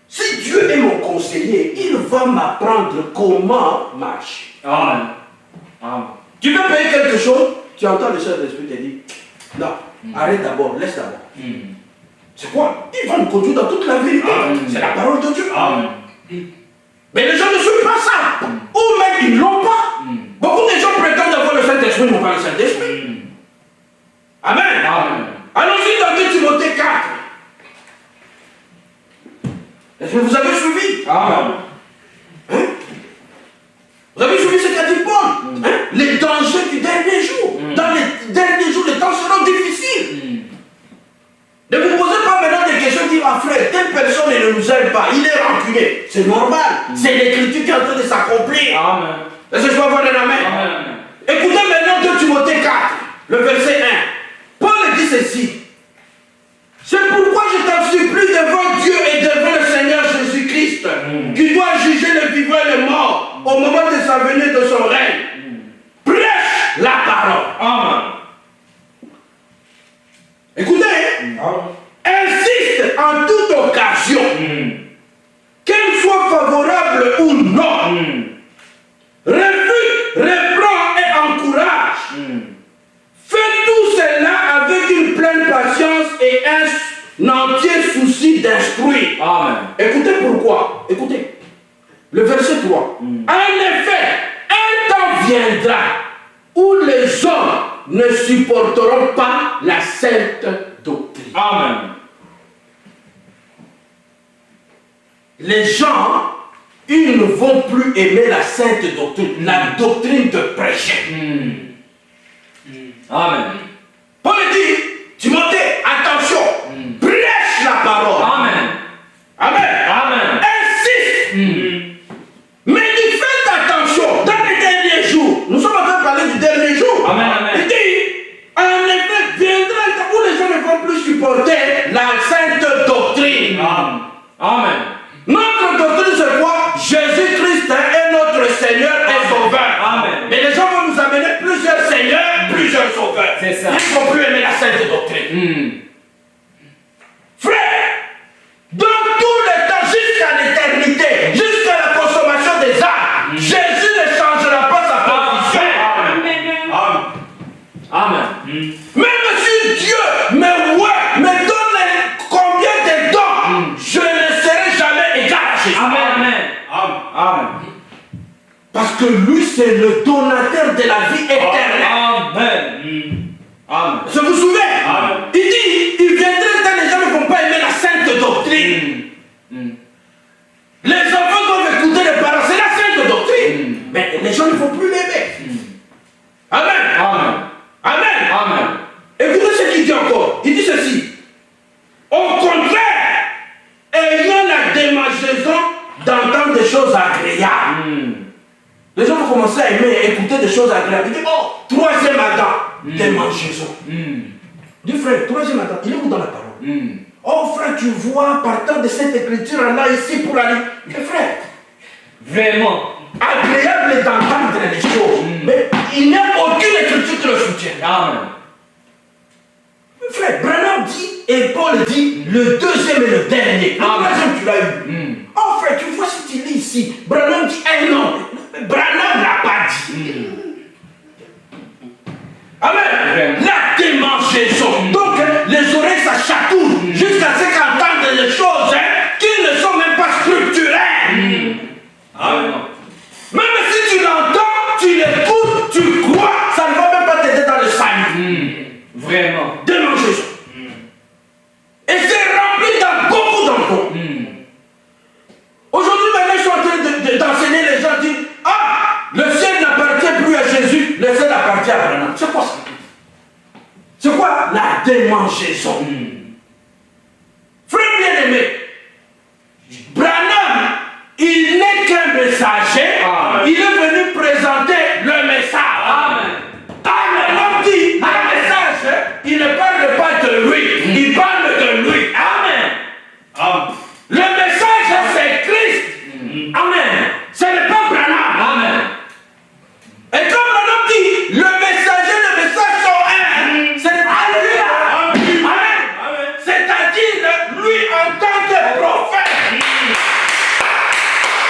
Si Dieu est mon conseiller, il va m'apprendre comment marcher. Amen. Amen. Tu veux payer quelque chose, tu entends le Saint-Esprit te dire, non, arrête d'abord, laisse d'abord. C'est quoi? Il va nous conduire dans toute la vérité. C'est la parole de Dieu. Amen. Mais les gens ne suivent pas ça. Ou même ils ne l'ont pas. Beaucoup de gens prétendent avoir le Saint-Esprit, n'ont pas le Saint-Esprit. Amen. Amen. Allons-y dans 2 Timothée 4. Est-ce que vous avez suivi? Amen. Hein? Vous avez suivi ce qu'a dit Paul? Hein? Les dangers du dernier jour. Dans les derniers jours, les temps seront difficiles. Ne vous posez pas maintenant des questions, dire ah frère, telle personne ne nous aime pas, il est rancunier. C'est normal. C'est l'écriture qui est en train de s'accomplir. Amen. Est-ce que je peux avoir un amen? Amen. Écoutez maintenant 2 Timothée 4, le verset 1. Paul dit ceci. C'est pourquoi je t'en supplie devant Dieu et devant le Seigneur Jésus-Christ, qui doit juger les vivants et les morts au moment de sa venue de son règne. la parole. Amen. Écoutez, insiste en toute occasion, qu'elle soit favorable ou non, refuse, reprend et encourage. Fais tout cela avec une pleine patience et un entier souci d'instruire. Amen. Écoutez pourquoi. Écoutez. Le verset 3. En effet, un temps viendra où les hommes ne supporteront pas la sainte doctrine. Amen. Les gens, ils ne vont plus aimer la sainte doctrine, la doctrine de prêcher. Amen. Paul dit, Timothée, attention, prêche la parole. Amen. Amen. Amen. Insiste. Mais il fait attention, dans les derniers jours, nous sommes en train de parler du dernier jour. Amen, amen. Il dit, en effet, viendra un temps où les gens ne vont plus supporter la sainte doctrine. Amen. Notre doctrine, c'est quoi? Jésus-Christ est notre Seigneur et Sauveur. Amen. Mais les gens vont nous amener plusieurs Seigneurs, plusieurs Sauveurs. C'est ça. Ils ne vont plus aimer la sainte doctrine. Frère, dans tout le temps, jusqu'à l'éternité, jusqu'à la consommation des âmes, Jésus ne changera pas sa position. Amen. Même si Dieu me donne combien de dons, je ne serai jamais égal à Jésus. Amen. Amen. Parce que lui, c'est le donateur de la vie éternelle. Amen. Amen. Je vous souviens, Amen. il dit, il viendrait quand les gens ne vont pas aimer la sainte doctrine. Les enfants doivent écouter les parents, c'est la sainte doctrine. Mais les gens ne vont plus l'aimer. Amen. Amen. Amen. Amen. Écoutez ce qu'il dit encore. Il dit ceci. Au contraire, ayant la démangeaison d'entendre des choses agréables. Les gens vont commencer à aimer écouter des choses agréables. Il dit, oh, troisième Adam, démangeaison. Dis frère, troisième Adam, il est où dans la parole? Oh frère, tu vois, partant de cette écriture-là, ici pour aller. Mais frère, Vraiment. agréable est d'entendre les choses. Mais il n'y a aucune écriture qui le soutient. Amen. Frère, Branham dit, et Paul dit, le deuxième et le dernier. Le troisième, tu l'as eu. Oh frère, tu vois si tu lis ici, Branham dit, non, Branham n'a pas dit. Amen. La démangeaison. Donc, les oreilles, ça chatouille jusqu'à ce qu'entendre des choses qui ne sont même pas structurelles. Amen. Même si tu l'entends, tu l'écoutes, tu crois, ça ne va même pas t'aider dans le salut. Vraiment. Démangeaison. Et c'est rempli dans beaucoup d'endroits. Aujourd'hui, maintenant, je suis en train d'enseigner les gens, disent, ah, le ciel n'appartient plus à Jésus, le ciel appartient à Branham. C'est quoi ça? C'est quoi la démangeaison? Frère bien-aimé, Branham, il n'est qu'un messager, il est venu présenter le message. Amen. Branham dit, le message, il ne parle pas de lui, il parle de lui. Amen. Amen. Le message, c'est Christ. Amen. Ce n'est pas Branham. Amen. Et comme Branham dit, le messager, le message sont un. C'est Alléluia. Amen. C'est-à-dire, lui en tant que prophète,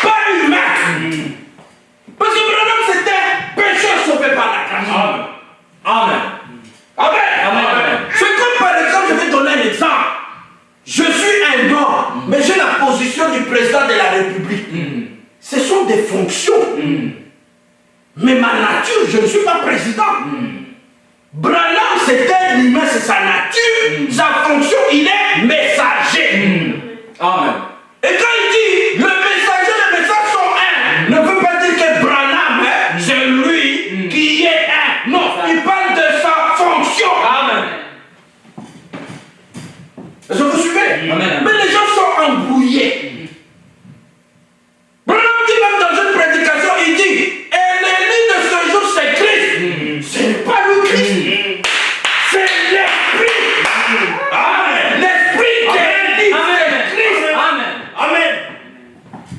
pas humain. Parce que Branham, c'était pécheur sauvé par la grâce. Amen. Amen. Amen. C'est comme par exemple, je vais donner un exemple. Je suis un homme, mais j'ai la position du président de la République. Ce sont des fonctions. Mais ma nature, je ne suis pas président. Branham, c'est un humain, c'est sa nature. Sa fonction, il est messager. Amen. Et quand il dit le messager, le message sont un, ne veut pas dire que Branham, c'est lui qui est un. Non, il parle de sa fonction. Amen. Est-ce que vous suivez? Amen. Mais les gens sont embrouillés. Branham dit même dans une prédication, il dit, et l'ennemi de ce jour c'est Christ. Ce n'est pas le Christ, c'est l'Esprit. Amen. L'Esprit qui dit c'est Christ. Amen. Amen.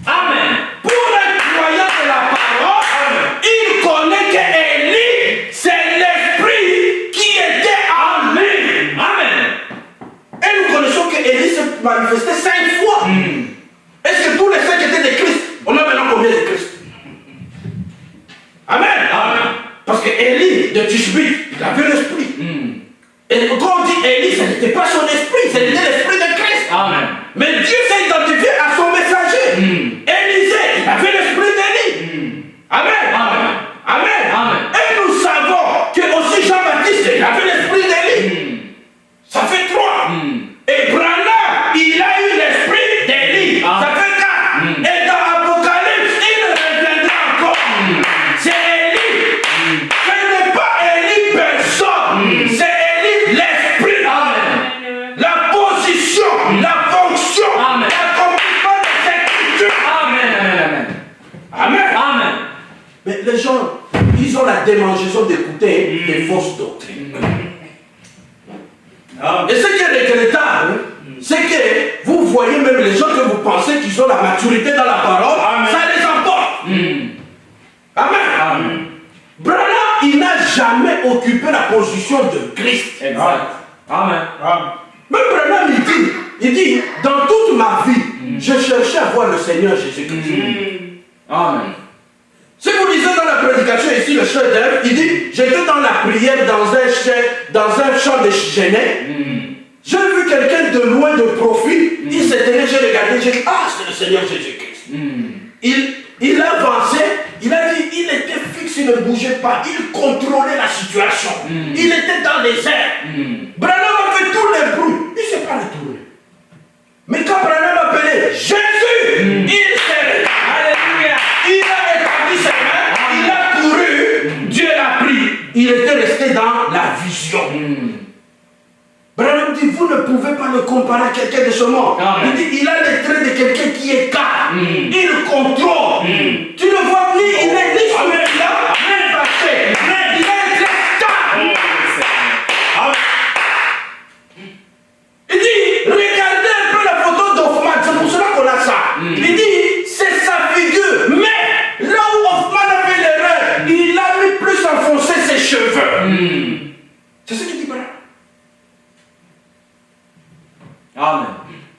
Amen. Pour un croyant de la parole, il connaît que Élie, c'est Parce que Élie de Tishbite, il avait l'esprit. Et quand on dit Élie, ce n'était pas son esprit, c'était l'esprit de Christ. Amen. Mais Dieu s'est identifié à son messager. Élisée, il avait l'esprit d'Élie. Amen. Amen. Amen. Amen. Et nous savons que aussi Jean-Baptiste, il avait l'esprit d'Élie. Ça fait 3. Et Branham, il a eu l'esprit d'Élie. Ça fait 4. Et dans Apocalypse, il reviendra encore. C'est Élie. Ce n'est pas Élie personne. C'est Élie l'esprit. Amen. La position, la fonction, Amen. l'accomplissement de cette écriture. Amen. Amen. Amen. Mais les gens, ils ont la démangeaison d'écouter des fausses doctrines. Et ce qui est regrettable, c'est que vous voyez même les gens que vous pensez qu'ils ont la maturité dans la parole, ça les emporte. Amen. Branham, il n'a jamais occupé la position de Christ. Exact. Amen. Même Branham, il dit, dans toute ma vie, je cherchais à voir le Seigneur Jésus-Christ. Amen. Si vous lisez dans la prédication ici, le chef d'œuvre, il dit, j'étais dans la prière dans un champ de Genève. J'ai vu quelqu'un de loin de profil, il s'est tenu, j'ai regardé, j'ai dit, ah, c'est le Seigneur Jésus-Christ. Il a avancé, il a dit, il était fixe, il ne bougeait pas, il contrôlait la situation. Il était dans les airs. Branham a fait tous les bruits, il ne s'est pas retourné. Mais quand Branham a appelé Jésus, il s'est Alléluia. Il a établi ses mains, il a couru, Dieu l'a pris. Il était resté dans la vision. Branham dit, vous ne pouvez pas le comparer à quelqu'un de ce monde. Il dit, il a les traits de quelqu'un qui est calme. Il contrôle. Tu ne vois ni, il est ni celui-là, ni fâché. Mais il a un trait calme. Il dit, regardez un peu la photo d'Hoffman, c'est pour cela qu'on a ça. Il dit, c'est sa figure. Mais là où Hoffman a fait l'erreur, il a mis plus enfoncé ses cheveux. C'est ce qu'il dit, Branham. Amen.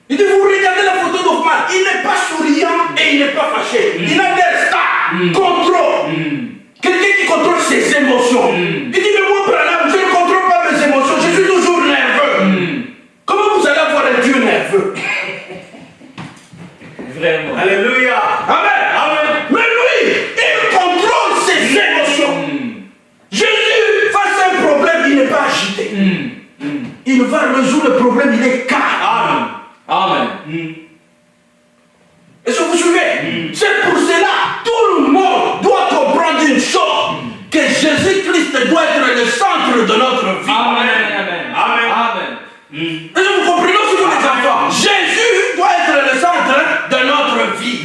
Il dit, vous regardez la photo d'Hoffman, il n'est pas souriant et il n'est pas fâché. Il a l'air stable, contrôle. Quelqu'un qui contrôle ses émotions. Il dit, mais moi, Branham, je ne contrôle pas mes émotions, je suis toujours nerveux. Comment vous allez avoir un Dieu nerveux? Vraiment. Alléluia. Amen. Mais lui, il contrôle ses émotions. Jésus, face à un problème, il n'est pas agité. Il va résoudre le problème, il est calme. Amen. Est-ce que vous suivez? C'est pour cela, tout le monde doit comprendre une chose, que Jésus-Christ doit être le centre de notre vie. Amen. Est-ce que vous comprenez aussi pour les enfants? Jésus doit être le centre de notre vie.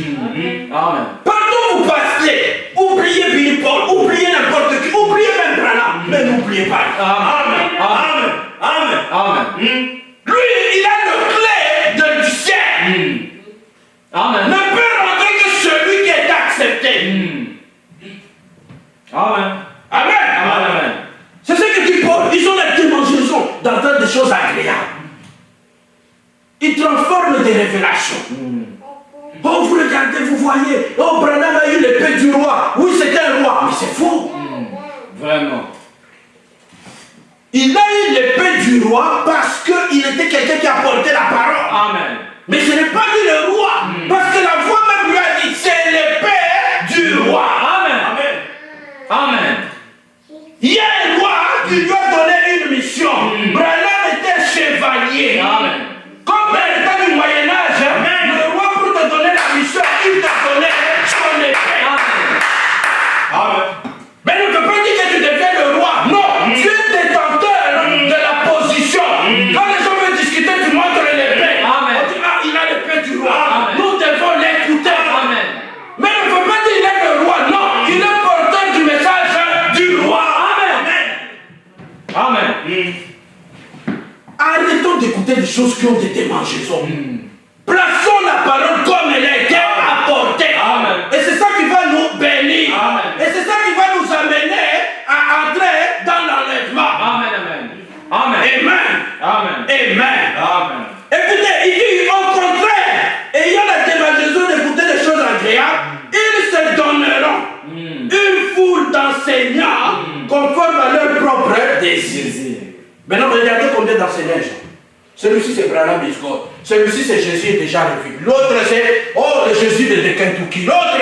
Amen. Partout où vous passez, oubliez Billy Paul, oubliez n'importe qui, oubliez même Branham, mais n'oubliez pas. Amen. Lui, il a le clé du ciel. Amen. Ne peut rentrer que celui qui est accepté. Amen. C'est ce que dit Paul. Ils ont la démangeaison d'entendre des choses agréables. Ils transforment des révélations. Oh, vous regardez, vous voyez. Oh, Branham a eu l'épée du roi. Oui, c'était un roi, mais c'est faux. Vraiment. Il a eu l'épée du roi parce qu'il était quelqu'un qui apportait la parole. Amen. Mais ce n'est pas lui le roi. Parce que la voix même lui a dit, c'est l'épée du roi. Amen. Il y a un roi qui lui a donné une mission. Branham était chevalier. Amen. Comme dans le temps du Moyen-Âge, le roi pour te donner la mission, il t'a donné son épée. Mais ne peut pas dire que tu deviens le roi. Non, tu es détenteur de la position. Quand les gens veulent discuter, tu montres l'épée. On dit, ah, il a l'épée du roi. Nous devons l'écouter. Mais ne peut pas dire qu'il est le roi. Non, il est porteur du message du roi. Amen. Arrêtons d'écouter des choses qui ont des démangeaisons. Plaçons la parole comme elle a été apportée. Et c'est ça qui va nous bénir. Et c'est ça qui va nous amener à entrer dans l'enlèvement. Amen. Écoutez, il dit au contraire, ayant la démangeaison d'écouter des choses agréables, ils se donneront une foule d'enseignants conforme à leur propre désir. Maintenant, regardez combien d'enseignants ils ont. Celui-ci, c'est Branham Biscott. Celui-ci, c'est Jésus est déjà revu. L'autre, c'est, oh, le Jésus de Kentucky. L'autre,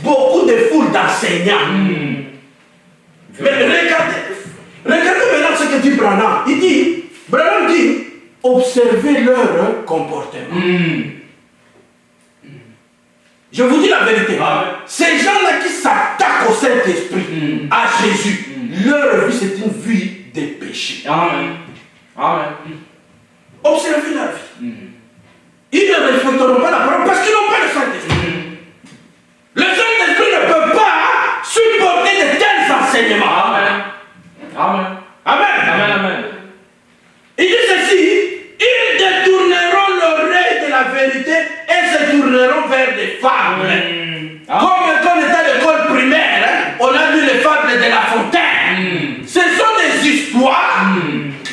beaucoup de foules d'enseignants. Mais regardez maintenant ce que dit Branham. Branham dit, observez leur comportement. Je vous dis la vérité. Ces gens-là qui s'attaquent au Saint-Esprit, à Jésus, leur vie, c'est une vie de péché. Amen. Observez la vie. Ils ne respecteront pas la parole parce qu'ils n'ont pas le Saint-Esprit. Le Saint-Esprit ne peut pas supporter de tels enseignements. Amen. Il dit ceci, ils détourneront l'oreille de la vérité et se tourneront vers des fables. Comme quand on était à l'école primaire, on a lu les fables de La Fontaine. Ce sont des histoires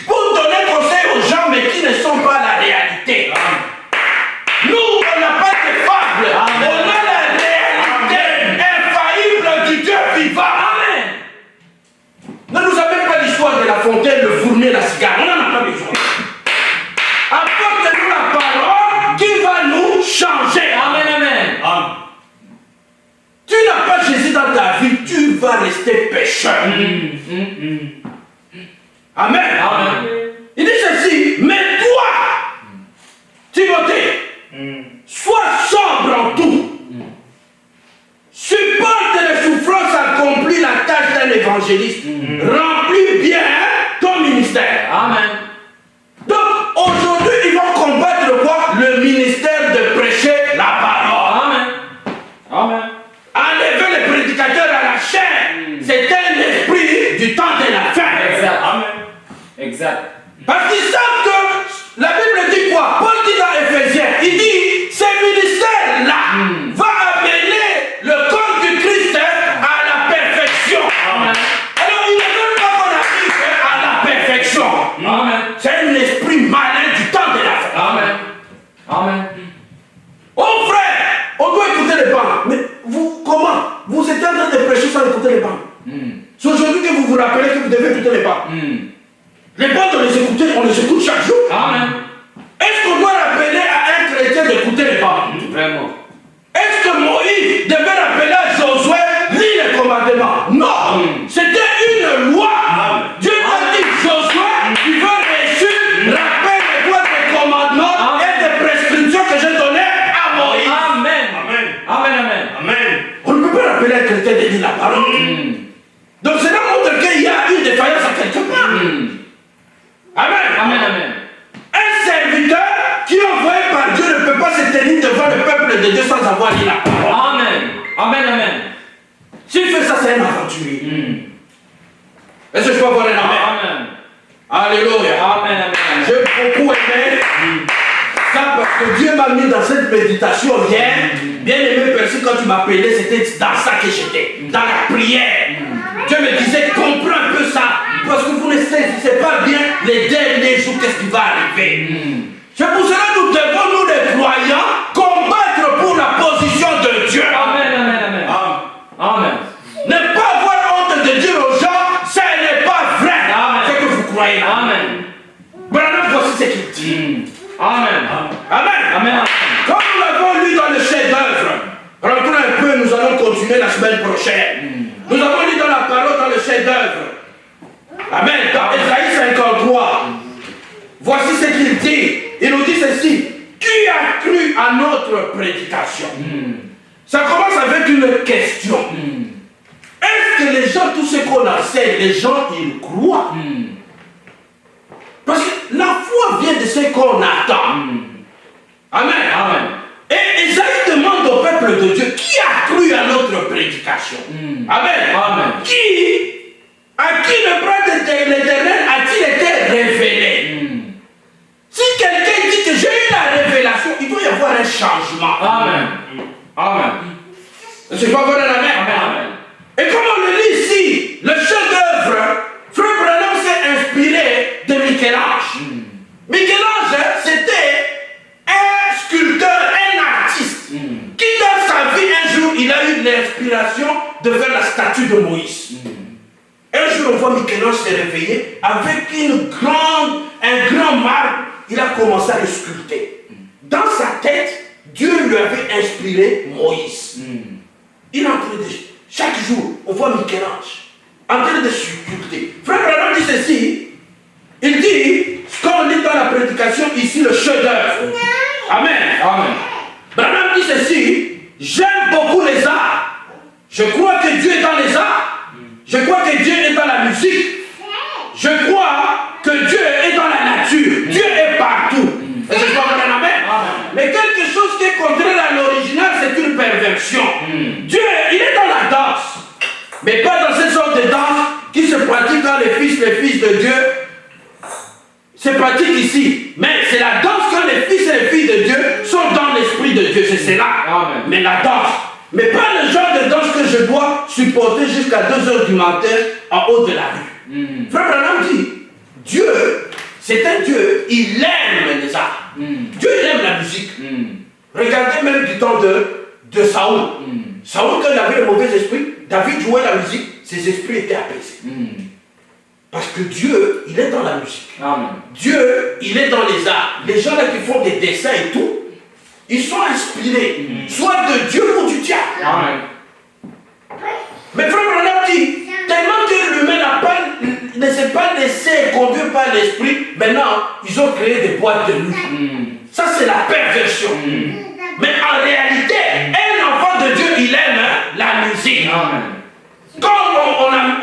pour donner conseil aux gens, mais qui ne sont pas la réalité. Nous, on n'a pas de fables. On a la réalité infaillible du Dieu vivant. Ne nous appelez pas l'histoire de La Fontaine, le fourmi et la cigare. On n'en a pas besoin. Apporte-nous la parole qui va nous changer. Amen. Tu n'as pas Jésus dans ta vie, tu vas rester pécheur. Amen. Il dit ceci, mais toi, Timothée, sois sobre en tout. Supporte les souffrances, accomplis la tâche d'un évangéliste. Remplis bien ton ministère. Amen. Donc, aujourd'hui, ils vont combattre quoi? Le ministère de prêcher la parole. Amen. Enlever les prédicateurs à la chair, c'est un esprit du temps de la fin. Exact. Parce qu'ils savent que la Bible dit quoi? Paul dit dans Éphésiens, il dit, ce ministère-là va amener le corps du Christ à la perfection. Alors, il ne veut pas qu'on arrive à la perfection. C'est un esprit malin du temps de la fin. Oh frère, on doit écouter les bancs. Mais vous, comment? Vous êtes en train de prêcher sans écouter les bancs. C'est aujourd'hui que vous vous rappelez que vous devez écouter les bancs. Les bancs, on les écoute chaque jour. Est-ce qu'on doit rappeler à un chrétien d'écouter les bancs? Vraiment. Est-ce que Moïse devait rappeler à Josué, lis les commandements? Non. C'était une loi. Dieu a dit, Josué, tu veux réussir, rappelle-toi des commandements et des prescriptions que j'ai données à Moïse. Amen. On ne peut pas rappeler à un chrétien de lire la parole. Donc cela montre qu'il y a une défaillance à quelque part. Amen. Un serviteur qui est envoyé par Dieu ne peut pas se tenir devant le peuple de Dieu sans avoir lu la parole. Amen. S'il fait ça, c'est un aventurier. Est-ce que je peux avoir un amen? Alléluia. J'ai beaucoup aimé ça parce que Dieu m'a mis dans cette méditation hier. Bien aimé Percy, quand tu m'appelais, c'était dans ça que j'étais, dans la prière. Dieu me disait, comprends un peu ça, parce que vous ne saisissez pas bien les derniers jours, qu'est-ce qui va arriver. C'est pour cela que nous devons, nous les croyants, combattre pour la position de Dieu. Amen. Ne pas avoir honte de dire aux gens, ce n'est pas vrai, ce que vous croyez. Branham, voici ce qu'il dit. Amen. Comme nous l'avons lu dans le chef-d'œuvre, rentrons un peu, nous allons continuer la semaine prochaine. Nous avons lu dans la parole, dans le chef-d'œuvre. Amen. Dans Ésaïe 53, voici ce qu'il dit. Il nous dit ceci. Qui a cru à notre prédication? Ça commence avec une question. Est-ce que les gens, tous ceux qu'on enseigne, les gens, ils croient? Parce que la foi vient de ce qu'on attend. Amen. Et Isaïe demande au peuple de Dieu, qui a cru à notre prédication? Amen. À qui le bras de l'Éternel a-t-il été révélé? Si quelqu'un dit que j'ai eu la révélation, il doit y avoir un changement. Amen. Est-ce que je peux avoir un amen? Et comme on le lit ici, le chef-d'œuvre, Frère Branham s'est inspiré de Michel-Ange. Michel-Ange, c'était un sculpteur, un artiste, qui dans sa vie, un jour, il a eu l'inspiration de faire la statue de Moïse. on voit Michel-Ange se réveiller avec un grand marbre, il a commencé à le sculpter. Dans sa tête, Dieu lui avait inspiré Moïse. Il est en train de... Chaque jour, on voit Michel-Ange en train de sculpter. Frère Branham dit ceci. Il dit, quand on lit dans la prédication ici, le chef-d'œuvre. Amen. Amen. Branham dit ceci. J'aime beaucoup les arts. Je crois que Dieu est dans les arts. Je crois que Dieu est dans la musique. Je crois que Dieu est dans la nature. Dieu est partout. Est-ce que je peux avoir un amen? Mais quelque chose qui est contraire à l'original, c'est une perversion. Dieu, il est dans la danse. Mais pas dans cette sorte de danse qui se pratique quand les fils de Dieu se pratiquent ici. Mais c'est la danse quand les fils et les filles de Dieu sont dans l'esprit de Dieu. C'est cela. Amen. Mais la danse. Mais pas le genre de danse que je dois supporter jusqu'à 2 heures du matin en haut de la rue. Frère Branham dit, Dieu, c'est un Dieu, il aime les arts. Dieu, il aime la musique. Regardez même du temps de Saoul. Saoul, quand il avait le mauvais esprit, David jouait la musique, ses esprits étaient apaisés. Parce que Dieu, il est dans la musique. Amen. Dieu, il est dans les arts. Les gens là qui font des dessins et tout, ils sont inspirés, soit de Dieu ou du diable. Amen. Mais frère Branham dit, tellement que l'humain ne s'est pas laissé conduire par l'esprit, maintenant, ils ont créé des boîtes de nuit. Ça, c'est la perversion. Mais en réalité, un enfant de Dieu, il aime la musique. Amen. Quand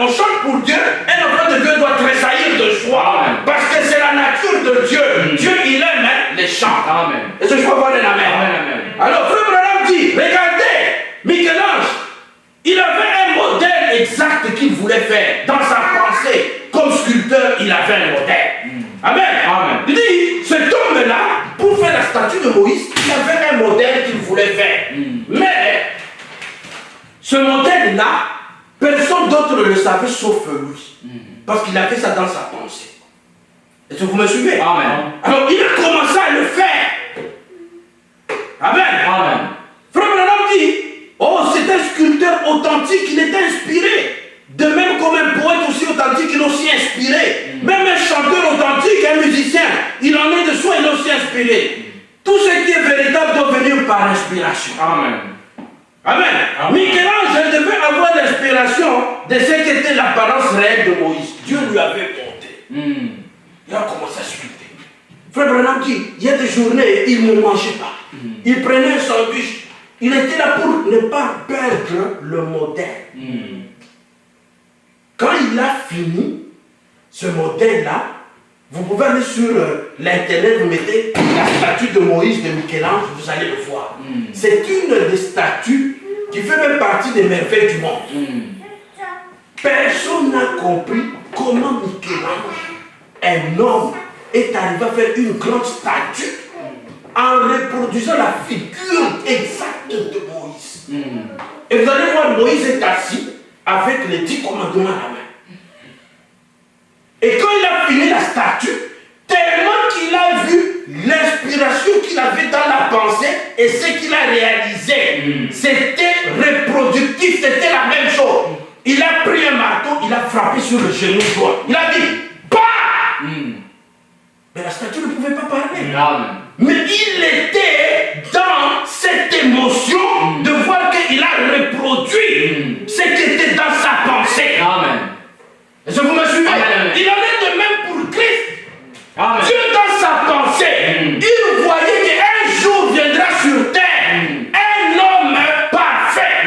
on chante pour Dieu, un enfant de Dieu doit tressaillir de joie. Amen. Parce que c'est la nature de Dieu. Dieu, il aime les chants. Amen. Est-ce que je peux avoir un amen? Amen. Alors, frère Branham dit, regardez, Michel-Ange, il avait un modèle exact qu'il voulait faire. Dans sa pensée, comme sculpteur, il avait un modèle. Amen. Amen. Il dit, cet homme-là, pour faire la statue de Moïse, il avait un modèle qu'il voulait faire. Mais, ce modèle-là, personne d'autre ne le savait sauf lui. Parce qu'il a fait ça dans sa pensée. Est-ce que vous me suivez? Amen. Alors, il a commencé à le faire. Amen. Amen. Frère Branham dit, oh, c'est un sculpteur authentique, il est inspiré. De même comme un poète aussi authentique, il est aussi inspiré. Même un chanteur authentique, un musicien, il en est de soi, il est aussi inspiré. Tout ce qui est véritable doit venir par inspiration. Amen. Amen. Michel-Ange devait avoir l'inspiration de ce qu'était l'apparence réelle de Moïse. Dieu lui avait monté. Il a commencé à sculpter. Frère Branham dit, il y a des journées, il ne mangeait pas. Il prenait un sandwich. Il était là pour ne pas perdre le modèle. Quand il a fini ce modèle-là, vous pouvez aller sur l'internet, vous mettez la statue de Moïse de Michel-Ange, vous allez le voir. C'est une des statues qui fait même partie des merveilles du monde. Personne n'a compris comment Michel-Ange, un homme, est arrivé à faire une grande statue en reproduisant la figure exacte de Moïse. Et vous allez voir, Moïse est assis avec les 10 commandements à la main. Et quand il a fini la statue, tellement qu'il a vu l'inspiration qu'il avait dans la pensée et ce qu'il a réalisé, c'était reproductif, c'était la même chose. Il a pris un marteau, il a frappé sur le genou droit. Il a dit, bah! Mais la statue ne pouvait pas parler. Amen. Mais il était dans cette émotion de voir qu'il a reproduit ce qui était dans sa pensée. Amen. Est-ce que vous me suivez? Amen. Il en est de même pour Christ. Amen. Dieu dans sa pensée, il voyait qu'un jour viendra sur terre un homme parfait.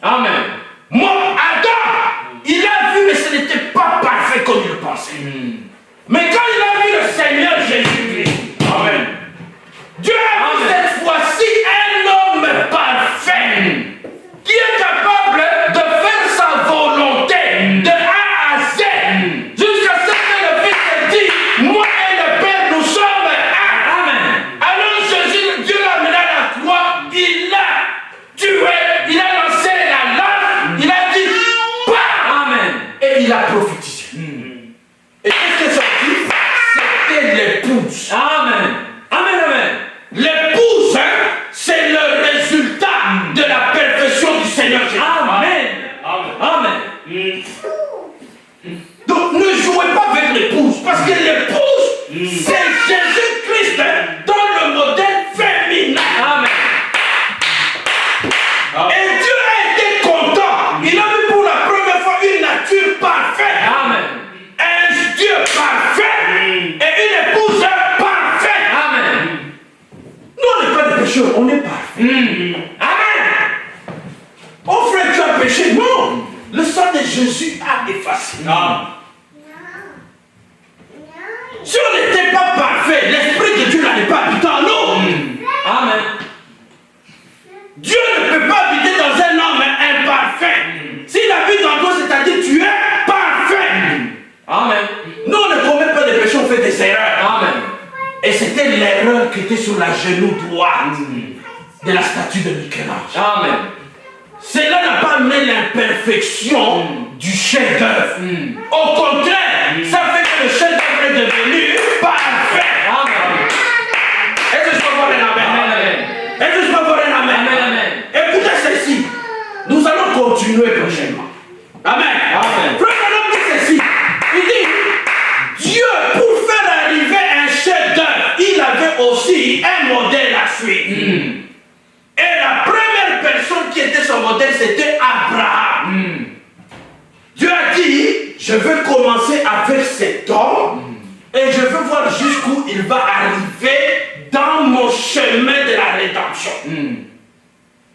Amen. Moi, Adam, il a vu mais ce n'était pas parfait comme il le pensait. Mais quand il a vu le Seigneur Jésus-Christ, Amen. Dieu a vu cette fois-ci un homme parfait qui est capable de faire sa volonté de A à Z jusqu'à ce que le Fils ait dit, moi et le Père nous sommes un. Amen. Alors Jésus, Dieu l'a mené à la croix, il l'a tué, il a lancé la lance, il a dit, bah! Amen. Et il a prophétisé. Et qu'est-ce qui est sorti? C'était l'épouse. Amen. Amen. Amen. L'épouse, c'est le résultat de la perfection du Seigneur Jésus. Amen. Amen. Donc ne jouez pas avec l'épouse, parce que l'épouse, c'est Jésus-Christ dans le modèle féminin. Amen. Et Dieu a été content. Il a vu pour la première fois une nature parfaite. Amen. Un Dieu parfait et une épouse parfaite. Amen. Nous, on n'est pas des pécheurs, on est parfaits. Amen. Oh frère, tu as péché. Non. Le sang de Jésus a effacé. Si on n'était pas parfait, l'Esprit de Dieu n'allait pas habiter en nous. Amen. Dieu ne peut pas habiter dans un homme imparfait. S'il habite en toi, c'est-à-dire tu es parfait. Amen. Nous, on ne commet pas de péché, on fait des erreurs. Amen. Et c'était l'erreur qui était sur la genou droite de la statue de Michel-Ange. Amen. Cela n'a pas amené l'imperfection du chef-d'œuvre. Au contraire, ça fait que le chef-d'œuvre est devenu parfait. Amen. Est-ce que je peux voir un amen? Amen. Est-ce que je peux voir un amen? Amen. Amen. Écoutez ceci. Nous allons continuer prochainement. Amen. Amen. Frère Branham dit ceci. Il dit, Dieu, pour faire arriver un chef-d'œuvre, il avait aussi un modèle à suivre. Et la première personne qui était son modèle, c'était Abraham. Dieu a dit, je veux commencer avec cet homme et je veux voir jusqu'où il va arriver dans mon chemin de la rédemption.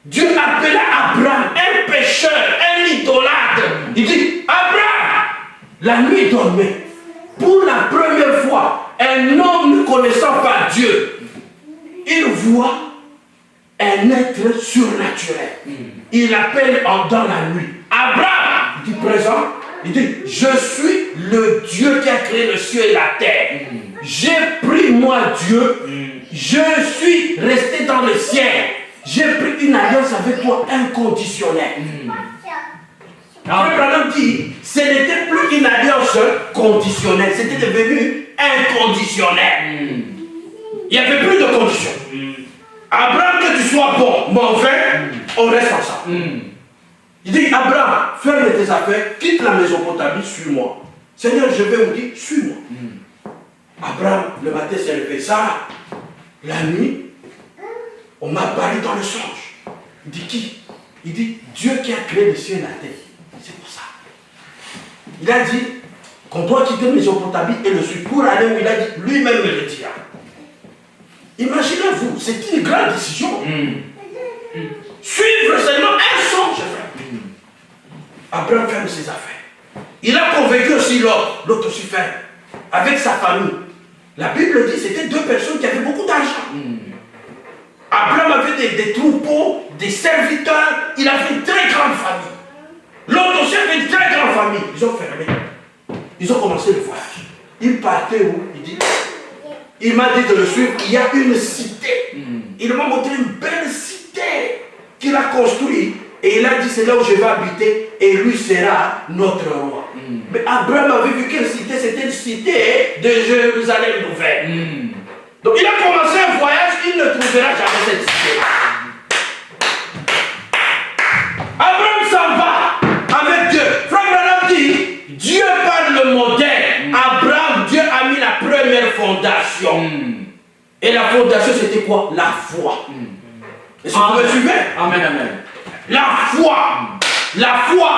Dieu appela Abraham, un pécheur, un idolâtre. Il dit, Abraham, la nuit dormait. Pour la première fois, un homme ne connaissant pas Dieu, il voit un être surnaturel. Il appelle dans la nuit. Abraham, il dit présent. Il dit, je suis le Dieu qui a créé le ciel et la terre. J'ai pris moi Dieu. Je suis resté dans le ciel. J'ai pris une alliance avec toi inconditionnelle. Frère Branham dit, ce n'était plus une alliance conditionnelle, c'était devenu inconditionnel. Il n'y avait plus de conditions. Abraham, que tu sois bon, mauvais, on reste ensemble. Il dit, Abraham, ferme tes affaires, quitte la Mésopotamie, suis-moi. Seigneur, je vais vous dire, suis-moi. Abraham, le matin, s'est levé. Ça, la nuit, on m'a parlé dans le songe. Il dit qui? Il dit, Dieu qui a créé le ciel et la terre. C'est pour ça. Il a dit qu'on doit quitter Mésopotamie et le suivre. Pour aller où il a dit, lui-même me le dira. Imaginez-vous, c'est une grande décision. Suivre seulement un songe, frère. Abraham ferme ses affaires. Il a convaincu aussi l'autre aussi ferme, avec sa famille. La Bible dit que c'était deux personnes qui avaient beaucoup d'argent. Abraham avait des troupeaux, des serviteurs, il avait une très grande famille. L'autre aussi avait une très grande famille. Ils ont fermé. Ils ont commencé le voyage. Il partait où? Il m'a dit de le suivre. Il y a une cité. Il m'a montré une belle cité qu'il a construite. Et il a dit, c'est là où je vais habiter. Et lui sera notre roi. Mais Abraham avait vu quelle cité? C'était une cité de Jérusalem nouvelle. Donc il a commencé un voyage, il ne trouvera jamais cette cité. Abraham s'en va avec Dieu. Frère Branham dit, Dieu par le modèle. Abraham, Dieu a mis la première fondation. Et la fondation c'était quoi? La foi. Est-ce que vous me suivez? Amen, amen. La foi. La foi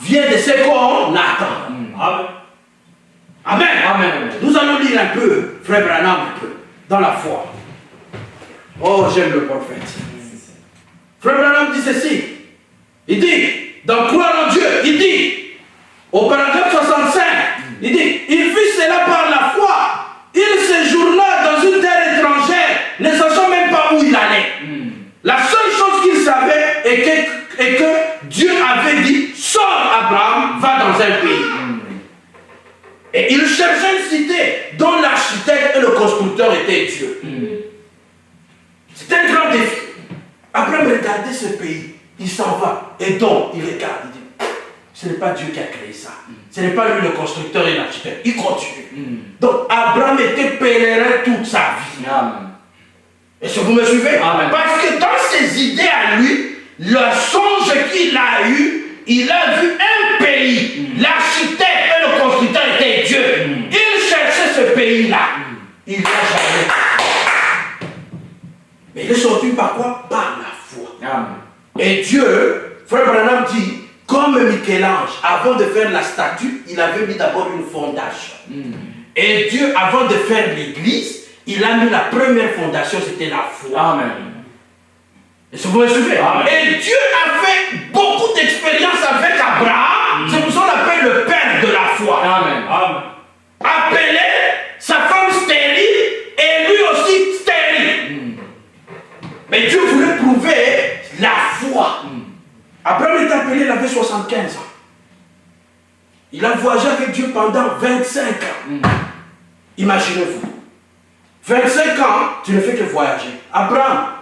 vient de ce qu'on attend. Amen. Amen. Amen. Nous allons lire un peu, frère Branham, un peu, dans la foi. Oh, j'aime le prophète. Frère Branham dit ceci. Il dit, dans croire en Dieu, il dit, au paragraphe 65, il dit, il fit cela par la foi. Il séjourna dans une terre étrangère, ne sachant même pas où il allait. La seule chose qu'il savait est que Dieu avait dit, sors Abraham, va dans un pays. Et il cherchait une cité dont l'architecte et le constructeur étaient Dieu. C'était un grand défi. Abraham regardait ce pays, il s'en va, et donc il regarde, il dit, ce n'est pas Dieu qui a créé ça. Ce n'est pas lui le constructeur et l'architecte. Il continue. Donc Abraham était pèlerin toute sa vie. Amen. Est-ce que vous me suivez? Amen. Parce que dans ses idées à lui, le songe qu'il a eu, il a vu un pays, l'architecte et le avant de faire la statue, il avait mis d'abord une fondation. Et Dieu, avant de faire l'église, il a mis la première fondation, c'était la foi. Amen. Est-ce que vous me suivez? Et Dieu a fait beaucoup d'expériences avec Abraham. C'est pour ça qu'on l'appelle le père de la foi. Amen. Amen. Appelé sa femme stérile et lui aussi stérile. Mais Dieu voulait prouver la foi. Abraham est appelé, il avait 75 ans. Il a voyagé avec Dieu pendant 25 ans. Imaginez-vous. 25 ans, tu ne fais que voyager. Abraham,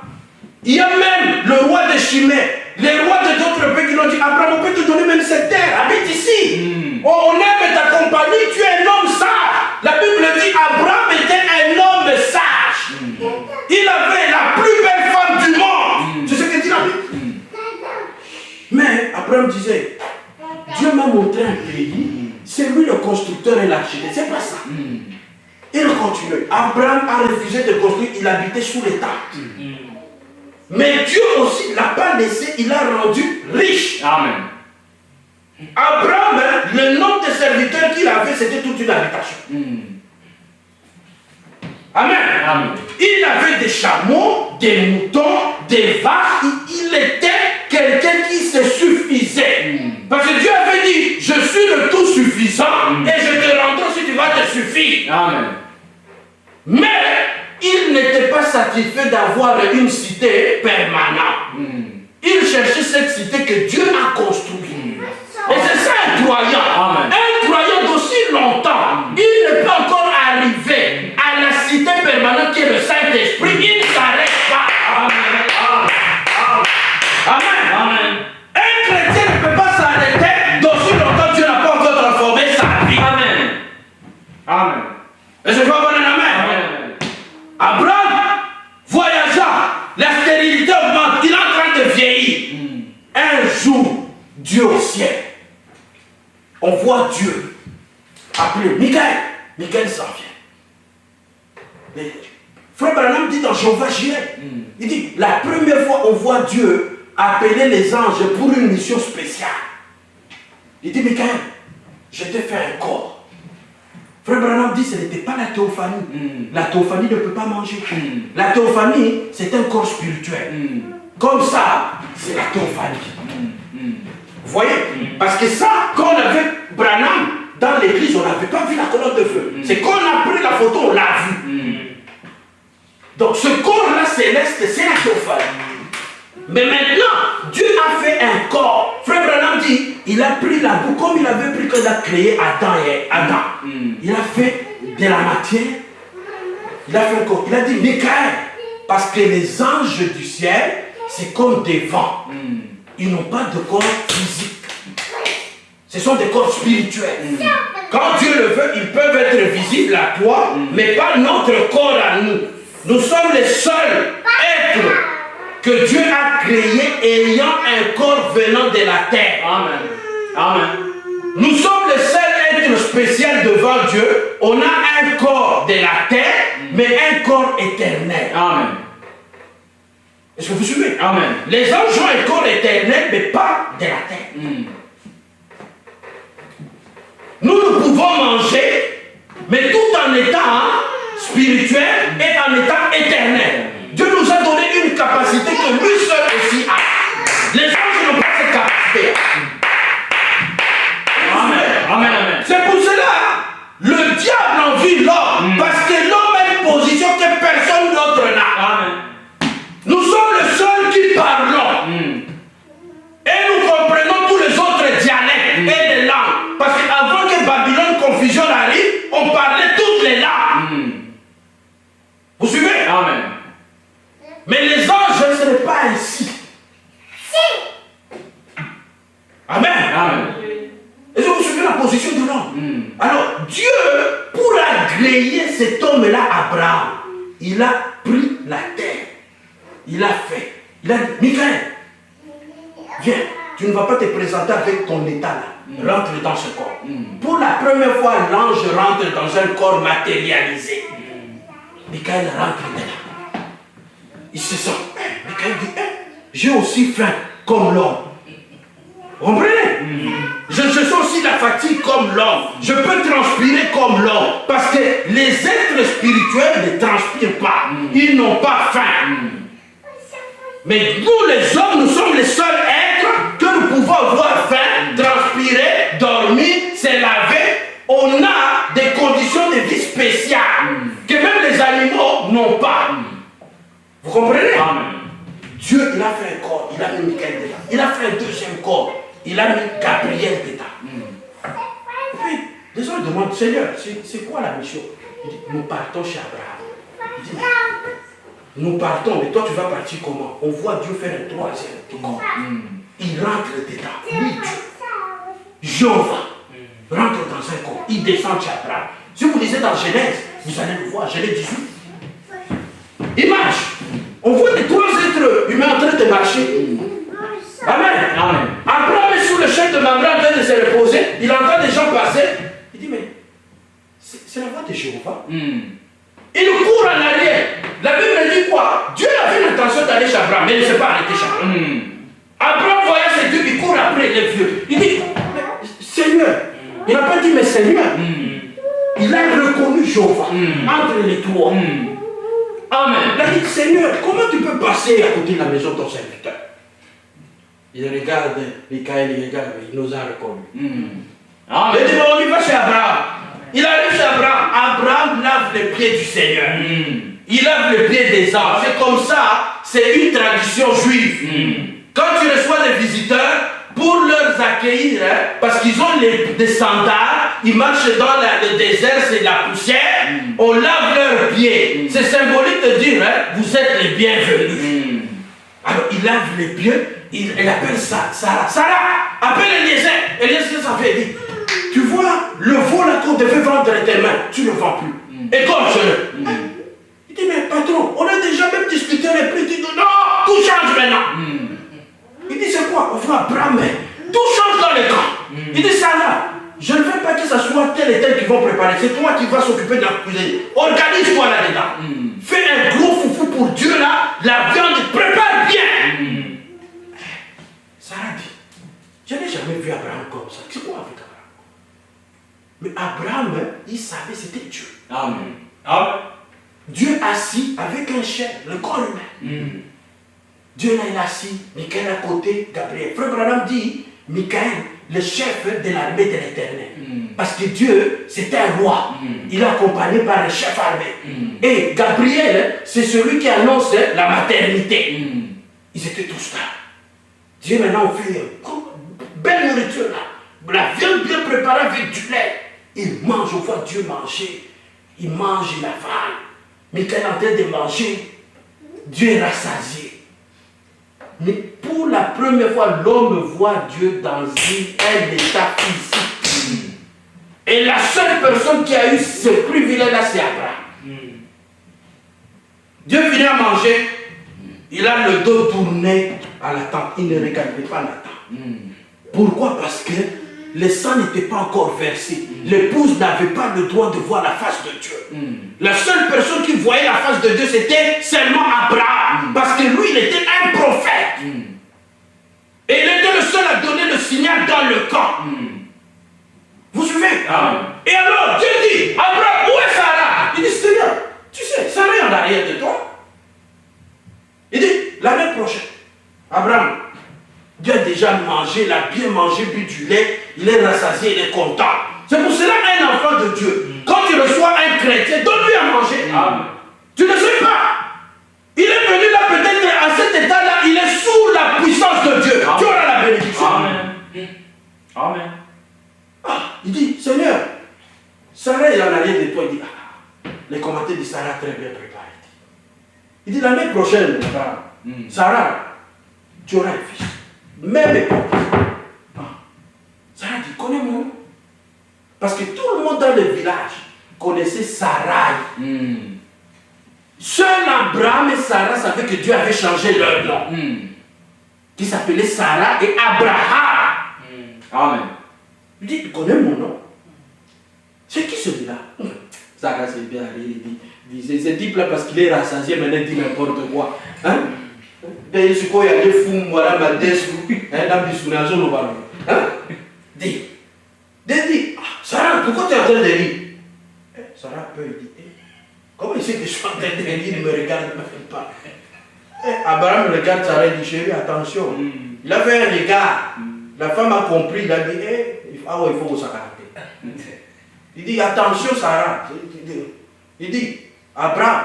il y a même le roi de Chimée, les rois de d'autres pays qui l'ont dit, Abraham, on peut te donner même cette terre, habite ici. On aime ta compagnie, tu es un homme sage. La Bible dit, Abraham était un homme sage. Il avait la plus belle femme du monde. C'est ce que dit la Bible. Mais Abraham disait, Dieu m'a montré un pays, c'est lui le constructeur et l'architecte. C'est pas ça. Il continue. Abraham a refusé de construire, il habitait sous les tentes. Mais Dieu aussi ne l'a pas laissé, il l'a rendu riche. Amen. Abraham, le nombre de serviteurs qu'il avait, c'était toute une habitation. Amen. Amen. Il avait des chameaux, des moutons, des vaches. Il était quelqu'un qui se suffisait. Parce que Dieu avait dit, je suis le tout suffisant et je te rendrai si tu vas te suffire. Amen. Mais il n'était pas satisfait d'avoir une cité permanente. Il cherchait cette cité que Dieu a construite. Et c'est ça un croyant. Amen. Un croyant d'aussi longtemps, il ne peut encore arriver à la cité permanente qui est le Saint-Esprit. Il ne s'arrête pas. Amen. Amen. Amen. Un chrétien ne peut pas s'arrêter d'aussi longtemps Dieu n'a pas encore transformé sa vie. Amen. Amen. Est-ce que je peux avoir un amen? Amen. Abraham voyagea, la stérilité augmente, il est en train de vieillir. Un jour, Dieu au ciel, on voit Dieu appeler Michael. Michael s'en vient. Et Frère Branham dit dans Jéhovah Jireh, il dit, la première fois on voit Dieu appeler les anges pour une mission spéciale. Il dit, Michael, je t'ai fait un corps. Frère Branham dit, ce n'était pas la théophanie. La théophanie ne peut pas manger. La théophanie, c'est un corps spirituel. Comme ça, c'est la théophanie. Vous voyez? Parce que ça, quand on avait Branham dans l'église, on n'avait pas vu la colonne de feu. C'est quand on a pris la photo, on l'a vu. Donc ce corps-là céleste, c'est la théophanie. Mais maintenant, Dieu a fait un corps. Frère Branham dit, il a pris la boue, comme il avait pris quand il a créé Adam et Adam. Il a fait de la matière. Il a fait un corps. Il a dit, Michael, parce que les anges du ciel, c'est comme des vents. Ils n'ont pas de corps physique. Ce sont des corps spirituels. Quand Dieu le veut, ils peuvent être visibles à toi, mais pas notre corps à nous. Nous sommes les seuls êtres que Dieu a créés ayant un corps venant de la terre. Amen. Amen. Nous sommes les seuls êtres spéciaux devant Dieu. On a un corps de la terre, mais un corps éternel. Amen. Est-ce que vous suivez? Amen. Les anges ont un corps éternel, mais pas de la terre. Nous pouvons manger, mais tout en étant spirituel et en étant éternel. Dieu nous a donné une capacité que lui seul aussi a. Les anges n'ont pas cette capacité. Amen. Amen. Amen. C'est pour cela, le diable envie l'homme, parce que l'homme a une position que personne d'autre n'a. Amen. Nous sommes les seuls qui parlons. Et nous comprenons tous les autres dialectes et les langues. Parce qu'avant que Babylone confusion arrive, on parlait toutes les langues. Vous suivez? Amen. Mais les anges, ce n'est pas ainsi. Amen. Amen. Est-ce que vous suivez la position de l'homme? Alors, Dieu, pour agréer cet homme-là, Abraham, il a pris la terre. Il a fait. Il a dit, Michael, viens, tu ne vas pas te présenter avec ton état là. Rentre dans ce corps. Pour la première fois, l'ange rentre dans un corps matérialisé. Michael rentre dedans. Il se sent. Michael dit, j'ai aussi faim comme l'homme. Vous comprenez? Je sens aussi la fatigue comme l'homme. Je peux transpirer comme l'homme. Parce que les êtres spirituels ne transpirent pas. Ils n'ont pas faim. Mais nous les hommes, nous sommes les seuls êtres que nous pouvons avoir faim, transpirer, dormir, se laver. On a des conditions de vie spéciales que même les animaux n'ont pas. Vous comprenez? Amen. Dieu, il a fait un corps, il a mis Michael dedans. Il a fait un deuxième corps, il a mis Gabriel dedans. Et puis, les gens demandent, Seigneur, c'est quoi la mission? Il dit, nous partons chez Abraham. Il dit, nous partons, mais toi tu vas partir comment? On voit Dieu faire un troisième corps. Il rentre dedans. Oui, Dieu. Jéhovah rentre dans un corps. Il descend chez Abraham. Si vous lisez dans Genèse, vous allez le voir, Genèse 18. Il marche. On voit les trois êtres humains en train de marcher. Amen. Amen. Abraham est sur le chêne de Mamre en train de se reposer. Il entend des gens passer. Il dit, mais c'est la voix de Jéhovah. Il court en arrière. La Bible dit quoi? Dieu avait l'intention d'aller chez Abraham, mais il ne s'est pas arrêté chez Abraham. Abraham voyait ces deux, il court après les vieux. Il dit, Seigneur. Il n'a pas dit, mais Seigneur. Il a reconnu Jéhovah entre les trois. Amen. Il a dit, Seigneur, comment tu peux passer à côté de la maison de ton serviteur? Il regarde Michael, il regarde, il nous a reconnu. Amen. Il dit, mais on y va chez Abraham. Il arrive chez Abraham. Abraham lave les pieds du Seigneur. Il lave les pieds des anges. C'est comme ça, c'est une tradition juive. Quand tu reçois des visiteurs, pour leur accueillir, parce qu'ils ont des sandales, ils marchent dans le désert, c'est de la poussière, on lave leurs pieds. C'est symbolique de dire, vous êtes les bienvenus. Alors il lave les pieds, il appelle ça, Sarah. Sarah, appelle Eliezer. Eliezer s'en fait, il dit, tu vois, le veau là qu'on devait vendre dans tes mains, tu ne le vends plus. Égorge-le. Il dit, mais patron, on a déjà même discuté les prix. Il dit, non, tout change maintenant. Il dit, c'est quoi? On va Abraham, tout change dans les camps. Il dit, Sarah, je ne veux pas que ce soit tel et tel qui vont préparer. C'est toi qui vas s'occuper de la cuisine. Organise-toi là-dedans. Fais un gros foufou pour Dieu là. La viande, prépare bien. Sarah dit, je n'ai jamais vu Abraham comme ça. C'est quoi avec Abraham? Mais Abraham, il savait c'était Dieu. Amen. Amen. Dieu assis avec un chef, le corps humain. Dieu là, il est assis, Michael à côté, Gabriel. Frère Branham dit, Michael, le chef de l'armée de l'Éternel. Parce que Dieu, c'est un roi. Il est accompagné par un chef armé. Et Gabriel, c'est celui qui annonce la maternité. Ils étaient tous là. Dieu maintenant fait une belle nourriture là. La viande bien préparée avec du lait. Il mange, on voit Dieu manger. Il mange, il avale. Michael est en train de manger. Dieu est rassasié. Mais pour la première fois, l'homme voit Dieu dans un état physique. Et la seule personne qui a eu ce privilège-là, c'est Abraham. Dieu venait à manger, il a le dos tourné à la tente. Il ne regardait pas la tente. Pourquoi? Parce que le sang n'était pas encore versé. L'épouse n'avait pas le droit de voir la face de Dieu. La seule personne qui voyait la face de Dieu, c'était seulement Abraham. Parce que lui, il était un prophète. Et il était le seul à donner le signal dans le camp. Vous suivez? Et alors, Dieu dit, Abraham, où est Sarah? Il dit, Seigneur, tu sais, Sarah est en arrière de toi. Il dit, l'année prochaine, Abraham, Dieu a déjà mangé, il a bien mangé, bu du lait, il est rassasié, il est content. C'est pour cela un enfant de Dieu, quand tu reçois un chrétien, donne-lui à manger. Tu ne sais pas. Il est venu là peut-être à cet état-là, il est sous la puissance de Dieu. Tu auras la bénédiction. Amen. Il dit, Seigneur, Sarah est en arrière de toi. Il dit, les commentaires de Sarah très bien préparés. Il dit, l'année prochaine, Sarah, tu auras un fils. Même époque. Sarah dit, connais mon nom. Parce que tout le monde dans le village connaissait Sarah. Seul Abraham et Sarah savaient que Dieu avait changé leur nom. Qui s'appelait Sarah et Abraham. Amen. Il dit, tu connais mon nom. C'est qui celui-là? Sarah s'est bien allé, il dit, ce type-là parce qu'il est rassasié, maintenant il dit n'importe quoi. Hein? Et ce qu'il y a des fous, voilà, ma déçu. Hein, dans le bisounazo, nous parlons. Hein? Dis. Ah, Sarah, pourquoi tu es en train de rire? Sarah peut dire, comment il sait que je suis en train de rire, il me regarde, il ne me fait pas. Abraham regarde Sarah et dit, chérie, attention. Il a fait un regard. La femme a compris, il a dit, il faut s'arrêter. Il dit, attention Sarah. Il dit, Abraham,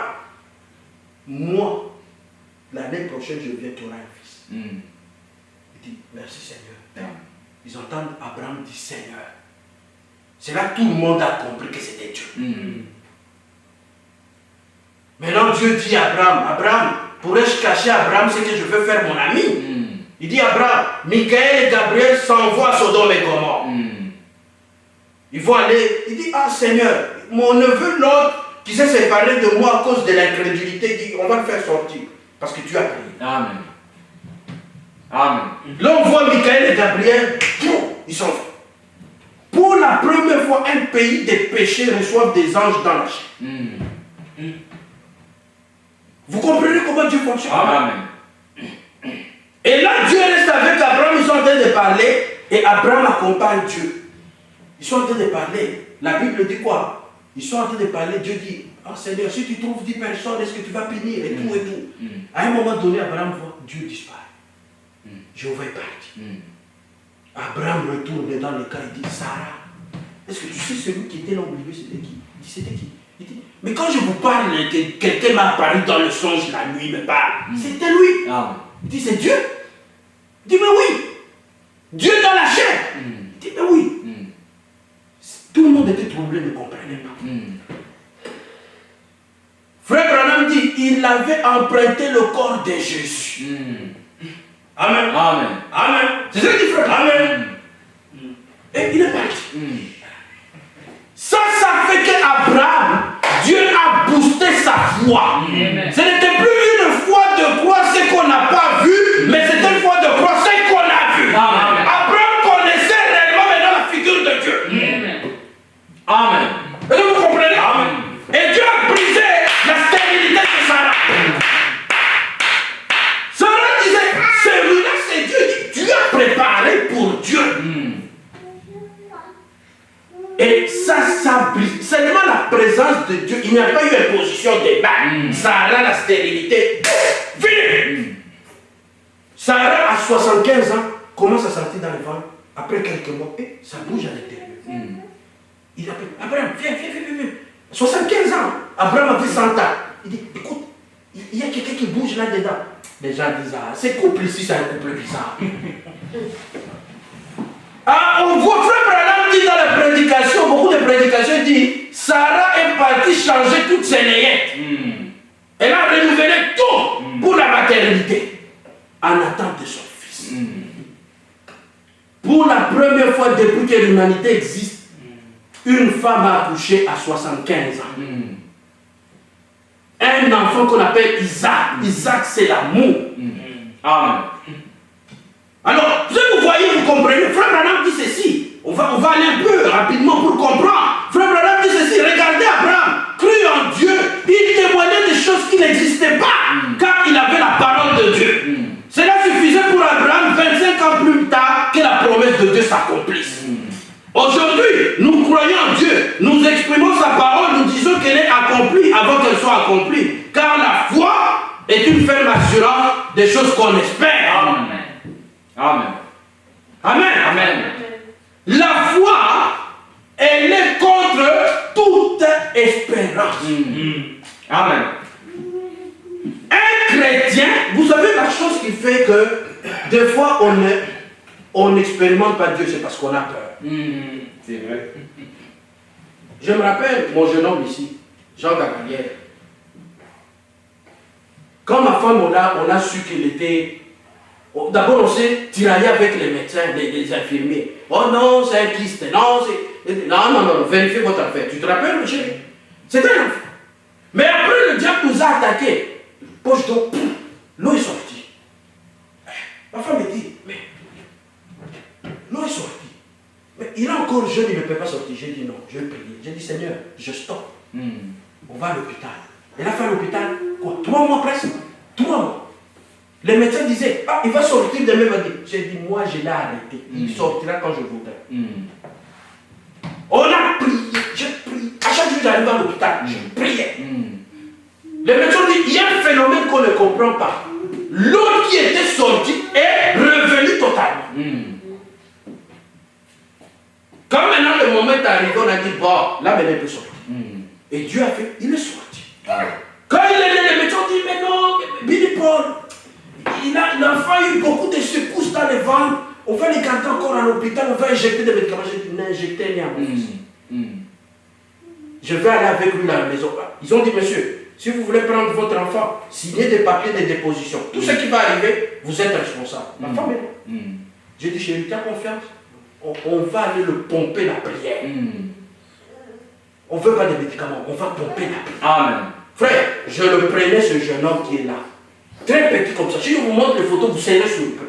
moi, l'année prochaine, je viens, tu auras un fils. Il dit, merci Seigneur. Ils entendent Abraham dire Seigneur. C'est là que tout le monde a compris que c'était Dieu. Maintenant Dieu dit à Abraham, pourrais-je cacher Abraham ce que je veux faire mon ami? Il dit Abraham, Michael et Gabriel s'envoient à Sodome et Gomorrhe. Ils vont aller, il dit, ah Seigneur, mon neveu l'autre qui s'est séparé de moi à cause de l'incrédulité, dit, on va le faire sortir parce que tu as prié. Amen. Amen. Là on voit Michael et Gabriel, ils sont pour la première fois, un pays des péchés reçoivent des anges dans la chair. Vous comprenez comment Dieu fonctionne? Amen. Et là, Dieu reste avec Abraham, ils sont en train de parler, et Abraham accompagne Dieu. Ils sont en train de parler. La Bible dit quoi? Ils sont en train de parler, Dieu dit, oh Seigneur, si tu trouves 10 personnes, est-ce que tu vas punir? Et tout et tout. À un moment donné, Abraham voit, Dieu disparaît. Jéhovah est parti. Abraham retourne dans le cas, il dit, Sarah, est-ce que tu sais celui qui était là au milieu, c'était qui? Il dit, c'était qui? Il dit, mais quand je vous parle, que quelqu'un m'a apparu dans le songe la nuit, me parle. C'était lui. Amen. Il dit, c'est Dieu. Il dit, mais oui. Dieu dans la chair. Il dit, mais oui. Tout le monde était troublé, ne comprenait pas. Frère Branham dit, il avait emprunté le corps de Jésus. Amen. Amen. Amen. C'est ça qu'il dit, frère. Amen. Et il est parti. Ça fait qu'Abraham, Dieu a boosté sa foi. Ce n'était plus une foi de croire ce qu'on n'a pas vu, mais c'était une foi de croire ce qu'on a vu. Amen. Abraham connaissait réellement maintenant la figure de Dieu. Amen. Est-ce que vous comprenez? Amen. Et Dieu a brisé la stérilité de Sarah. Sarah disait, celui-là c'est Dieu. Dieu a préparé pour Dieu. Et ça brise. Seulement la présence de Dieu. Il n'y a pas eu imposition des mains. Sarah, la stérilité. Fini. Sarah, à 75 ans, commence à sortir dans le ventre. Après quelques mois, et ça bouge à l'intérieur. Il appelle Abraham, viens. 75 ans. Abraham avait 100 ans. Il dit, écoute, il y a quelqu'un qui bouge là-dedans. Les gens disent, ah, ce couple ici, c'est un couple bizarre. Ah, on voit frère Branham dit dans la prédication, beaucoup de prédications dit, Sarah est partie changer toutes ses layettes. Elle a renouvelé tout pour la maternité, en attente de son fils. Pour la première fois depuis que l'humanité existe, une femme a accouché à 75 ans. Un enfant qu'on appelle Isaac. Isaac, c'est l'amour. Amen. Alors, vous voyez, vous comprenez, frère Branham dit ceci. On va aller un peu rapidement pour comprendre. Frère Branham dit ceci. Regardez Abraham, cru en Dieu, il témoignait des choses qui n'existaient pas, car il avait la parole de Dieu. Cela suffisait pour Abraham 25 ans plus tard que la promesse de Dieu s'accomplisse. Aujourd'hui, nous croyons en Dieu, nous exprimons sa parole, nous disons qu'elle est accomplie avant qu'elle soit accomplie. Car la foi est une ferme assurance des choses qu'on espère. Amen. Amen. Amen. Amen. La foi, elle est contre toute espérance. Amen. Un chrétien, vous savez la chose qui fait que des fois on n'expérimente pas Dieu, c'est parce qu'on a peur. C'est vrai. Je me rappelle mon jeune homme ici, Jean Gabalière. Quand ma femme, on a su qu'il était... D'abord, on s'est tiraillé avec les médecins, les infirmiers. Oh non, c'est un kyste. Non, c'est... Non, vérifiez votre affaire. Tu te rappelles, mon chéri? C'était un enfant. Mais après, le diable nous a attaqués. Poche d'eau, l'eau est sortie. Ma femme me dit, mais l'eau est sortie. Mais il est encore jeune, il ne peut pas sortir. J'ai dit non, je vais prier. J'ai dit, Seigneur, je stoppe. On va à l'hôpital. Elle a fait à l'hôpital, quoi, 3 mois presque. 3 mois. Les médecins disaient, ah, il va sortir demain, il va dire. J'ai dit, moi, je l'ai arrêté. Il sortira quand je voudrais. On a prié, j'ai prié. À chaque jour, j'arrive à l'hôpital, je priais. Les médecins disent, il y a un phénomène qu'on ne comprend pas. L'autre qui était sorti est revenu totalement. Quand maintenant le moment est arrivé, on a dit, bon, là, maintenant, il peut sortir. Et Dieu a fait, il est sorti. Quand il est né, les médecins ont dit, mais non, Billy Paul, l'enfant a eu beaucoup de secousses dans le ventre. On va les garder encore à l'hôpital, on va injecter des médicaments. J'ai dit, n'injectez rien à mon fils. Je vais aller avec lui à la maison. Ils ont dit, monsieur, si vous voulez prendre votre enfant, signez des papiers de déposition. Tout ce qui va arriver, vous êtes responsable. Ma femme est là. J'ai dit, chérie, tu as confiance? On va aller le pomper la prière. On ne veut pas de médicaments, on va pomper la prière. Amen. Frère, je le prenais, ce jeune homme qui est là. Très petit comme ça. Si je vous montre les photos, vous serez surpris.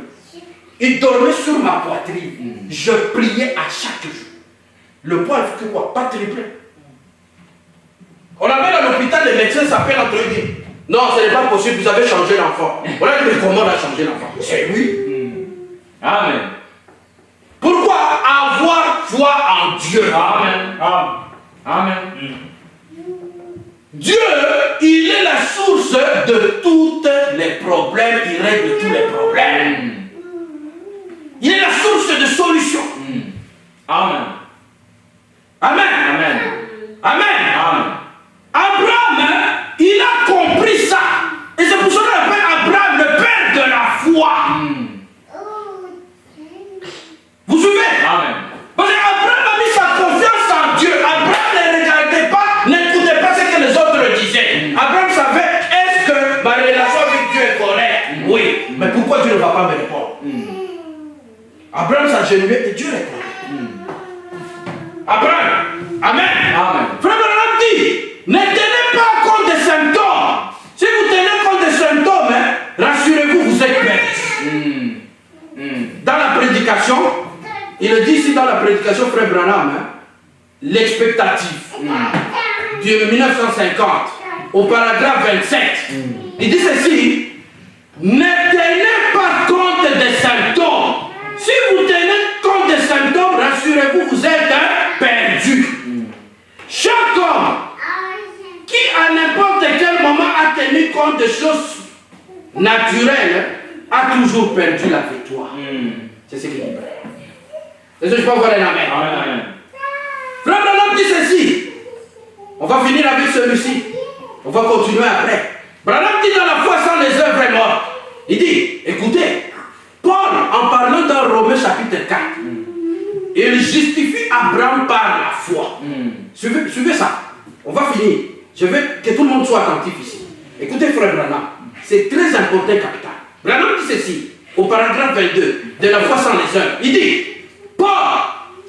Il dormait sur ma poitrine. Je priais à chaque jour. Le poids, il faut que quoi? Pas triplé. On appelle à l'hôpital, les médecins s'appellent entre eux et disent, non, ce n'est pas possible, vous avez changé l'enfant. Voilà que comment on a changé l'enfant. C'est lui. Amen. Pourquoi avoir foi en Dieu? Amen. Amen. Dieu, il est la source de tous les problèmes, il règle tous les problèmes. Il est la source de solutions. Amen. Amen. Amen. Amen. Amen. Abraham, il a compris ça. Et c'est pour ça qu'on appelle Abraham le père de la foi. Vous suivez? Amen. Parce qu'Abraham a mis sa confiance en Dieu. Abraham ne regardait pas, n'écoutait pas ce que les autres disaient. Abraham savait, est-ce que ma relation avec Dieu est correcte? Oui. Mais pourquoi Dieu ne va pas me répondre? Abraham s'agenouillait et Dieu répond. Abraham. Amen. Amen. Frère Branham dit, ne tenez pas compte des symptômes. Si vous tenez compte des symptômes, rassurez-vous, vous êtes perdu. Dans la prédication, il le dit ici dans la prédication, frère Branham, l'expectatif de 1950, au paragraphe 27, il dit ceci, ne tenez pas compte des symptômes. Si vous tenez compte des symptômes, rassurez-vous, vous êtes perdu. Chaque homme qui à n'importe quel moment a tenu compte de choses naturelles a toujours perdu la victoire. C'est ce qu'il dit. Est-ce que je peux avoir un amen? Amen. Frère Branham dit ceci. On va finir avec celui-ci. On va continuer après. Branham dit dans la foi sans les œuvres est mort. Il dit, écoutez, Paul, en parlant dans Romains chapitre 4, il justifie Abraham par la foi. Suivez ça. On va finir. Je veux que tout le monde soit attentif ici. Écoutez, frère Branham, c'est très important, capital. Branham dit ceci, au paragraphe 22, de la foi sans les œuvres. Il dit, Paul,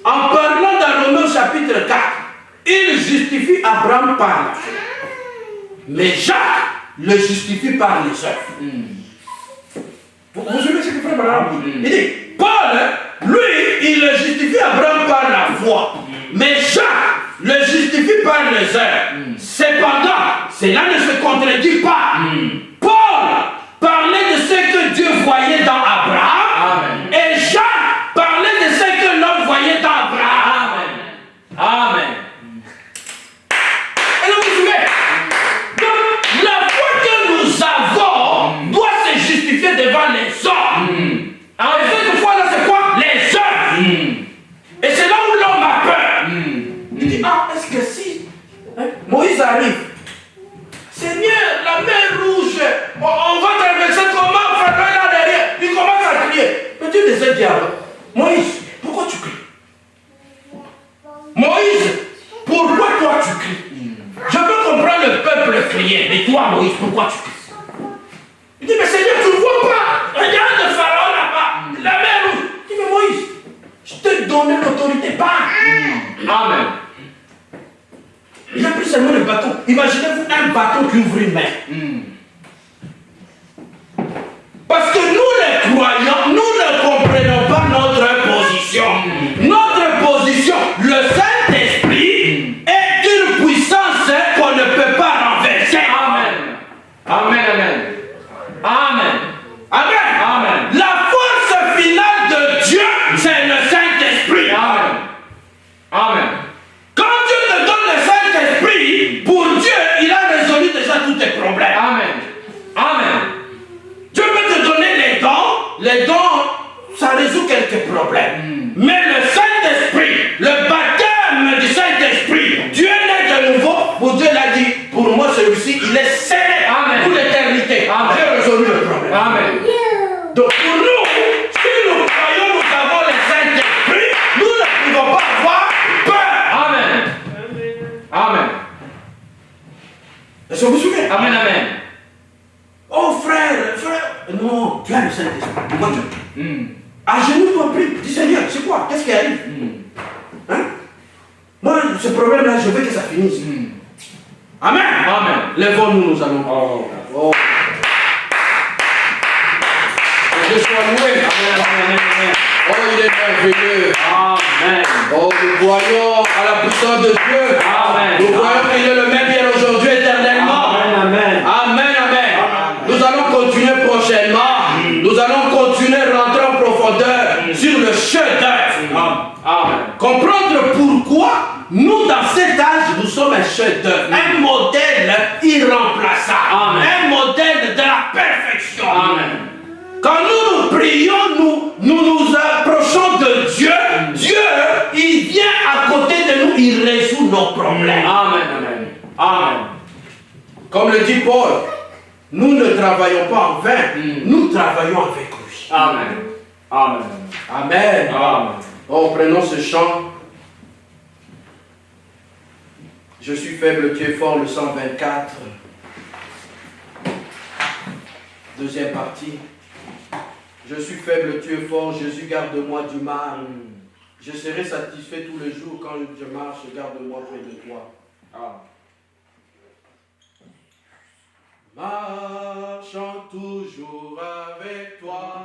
en parlant dans Romains chapitre 4, il justifie Abraham par la foi. Mais Jacques le justifie par les œuvres. Vous suivez ce que frère Branham dit? Il dit, Paul, lui, il le justifie Abraham par la foi. Mais Jacques le justifie par les œuvres. Cependant, cela ne se contredit pas. Paul parlait de ce que Dieu voyait dans Abraham. Et Jacques parlait de ce que l'homme voyait dans Abraham. Amen. Et là, vous suivez? Donc, la foi que nous avons doit se justifier devant les hommes. Alors, cette foi-là, c'est quoi? Les œuvres. Et c'est là où l'homme a peur. Il dit, ah, est-ce que si Moïse arrive, Seigneur, la mer rouge, on va traverser comment? Frère là derrière, il commence à crier. Mais Dieu les a dit avant, Moïse, pourquoi tu cries? Moïse, pourquoi toi tu cries? Je peux comprendre le peuple crier, mais toi Moïse, pourquoi tu cries? Il dit, mais Seigneur, tu ne vois pas? Regarde le pharaon là-bas, la mer rouge. Il dit, mais Moïse, je t'ai donné l'autorité, pas. Amen. Il a pris seulement le bâton. Imaginez-vous un bâton qui ouvre une main. Parce que nous les croyants, nous ne comprenons pas notre position. Notre position, le Saint-Esprit est une puissance qu'on ne peut pas renverser. Amen. Amen. Amen. Amen. Alors celui-ci, il est scellé pour l'éternité. J'ai résolu le problème. Amen. Donc pour nous, si nous croyons, nous avons les Saint-Esprit, nous ne pouvons pas avoir peur. Amen. Amen. Est-ce que vous vous souvenez? Amen. Amen. Oh frère, non, tu as le Saint-Esprit. Pourquoi tu agenouille-toi, prie. Dis Seigneur, c'est quoi? Qu'est-ce qui arrive? Hein? Moi, ce problème-là, je veux que ça finisse. Amen. Amen. Lèvons-nous, nous allons. Oh. Que Dieu soit loué. Oh, il est merveilleux. Amen. Oh, nous voyons à la puissance de Dieu. Amen. Nous voyons qu'il est le même hier, aujourd'hui, éternellement. Amen. Amen, amen. Nous allons continuer prochainement. Nous allons continuer à rentrer en profondeur sur le chef-d'œuvre. Comprendre pourquoi nous, dans cet âge, nous sommes un chef-d'œuvre. Un modèle irremplaçable. Un modèle de la perfection. Quand nous prions, nous nous approchons de Dieu. Dieu, il vient à côté de nous, il résout nos problèmes. Amen. Comme le dit Paul, nous ne travaillons pas en vain, nous travaillons avec lui. Amen. Amen. Amen. Oh, prenons ce chant. Je suis faible, tu es fort, le 124. Deuxième partie. Je suis faible, tu es fort, Jésus, garde-moi du mal. Je serai satisfait tous les jours quand je marche, garde-moi près de toi. Marchons toujours avec toi.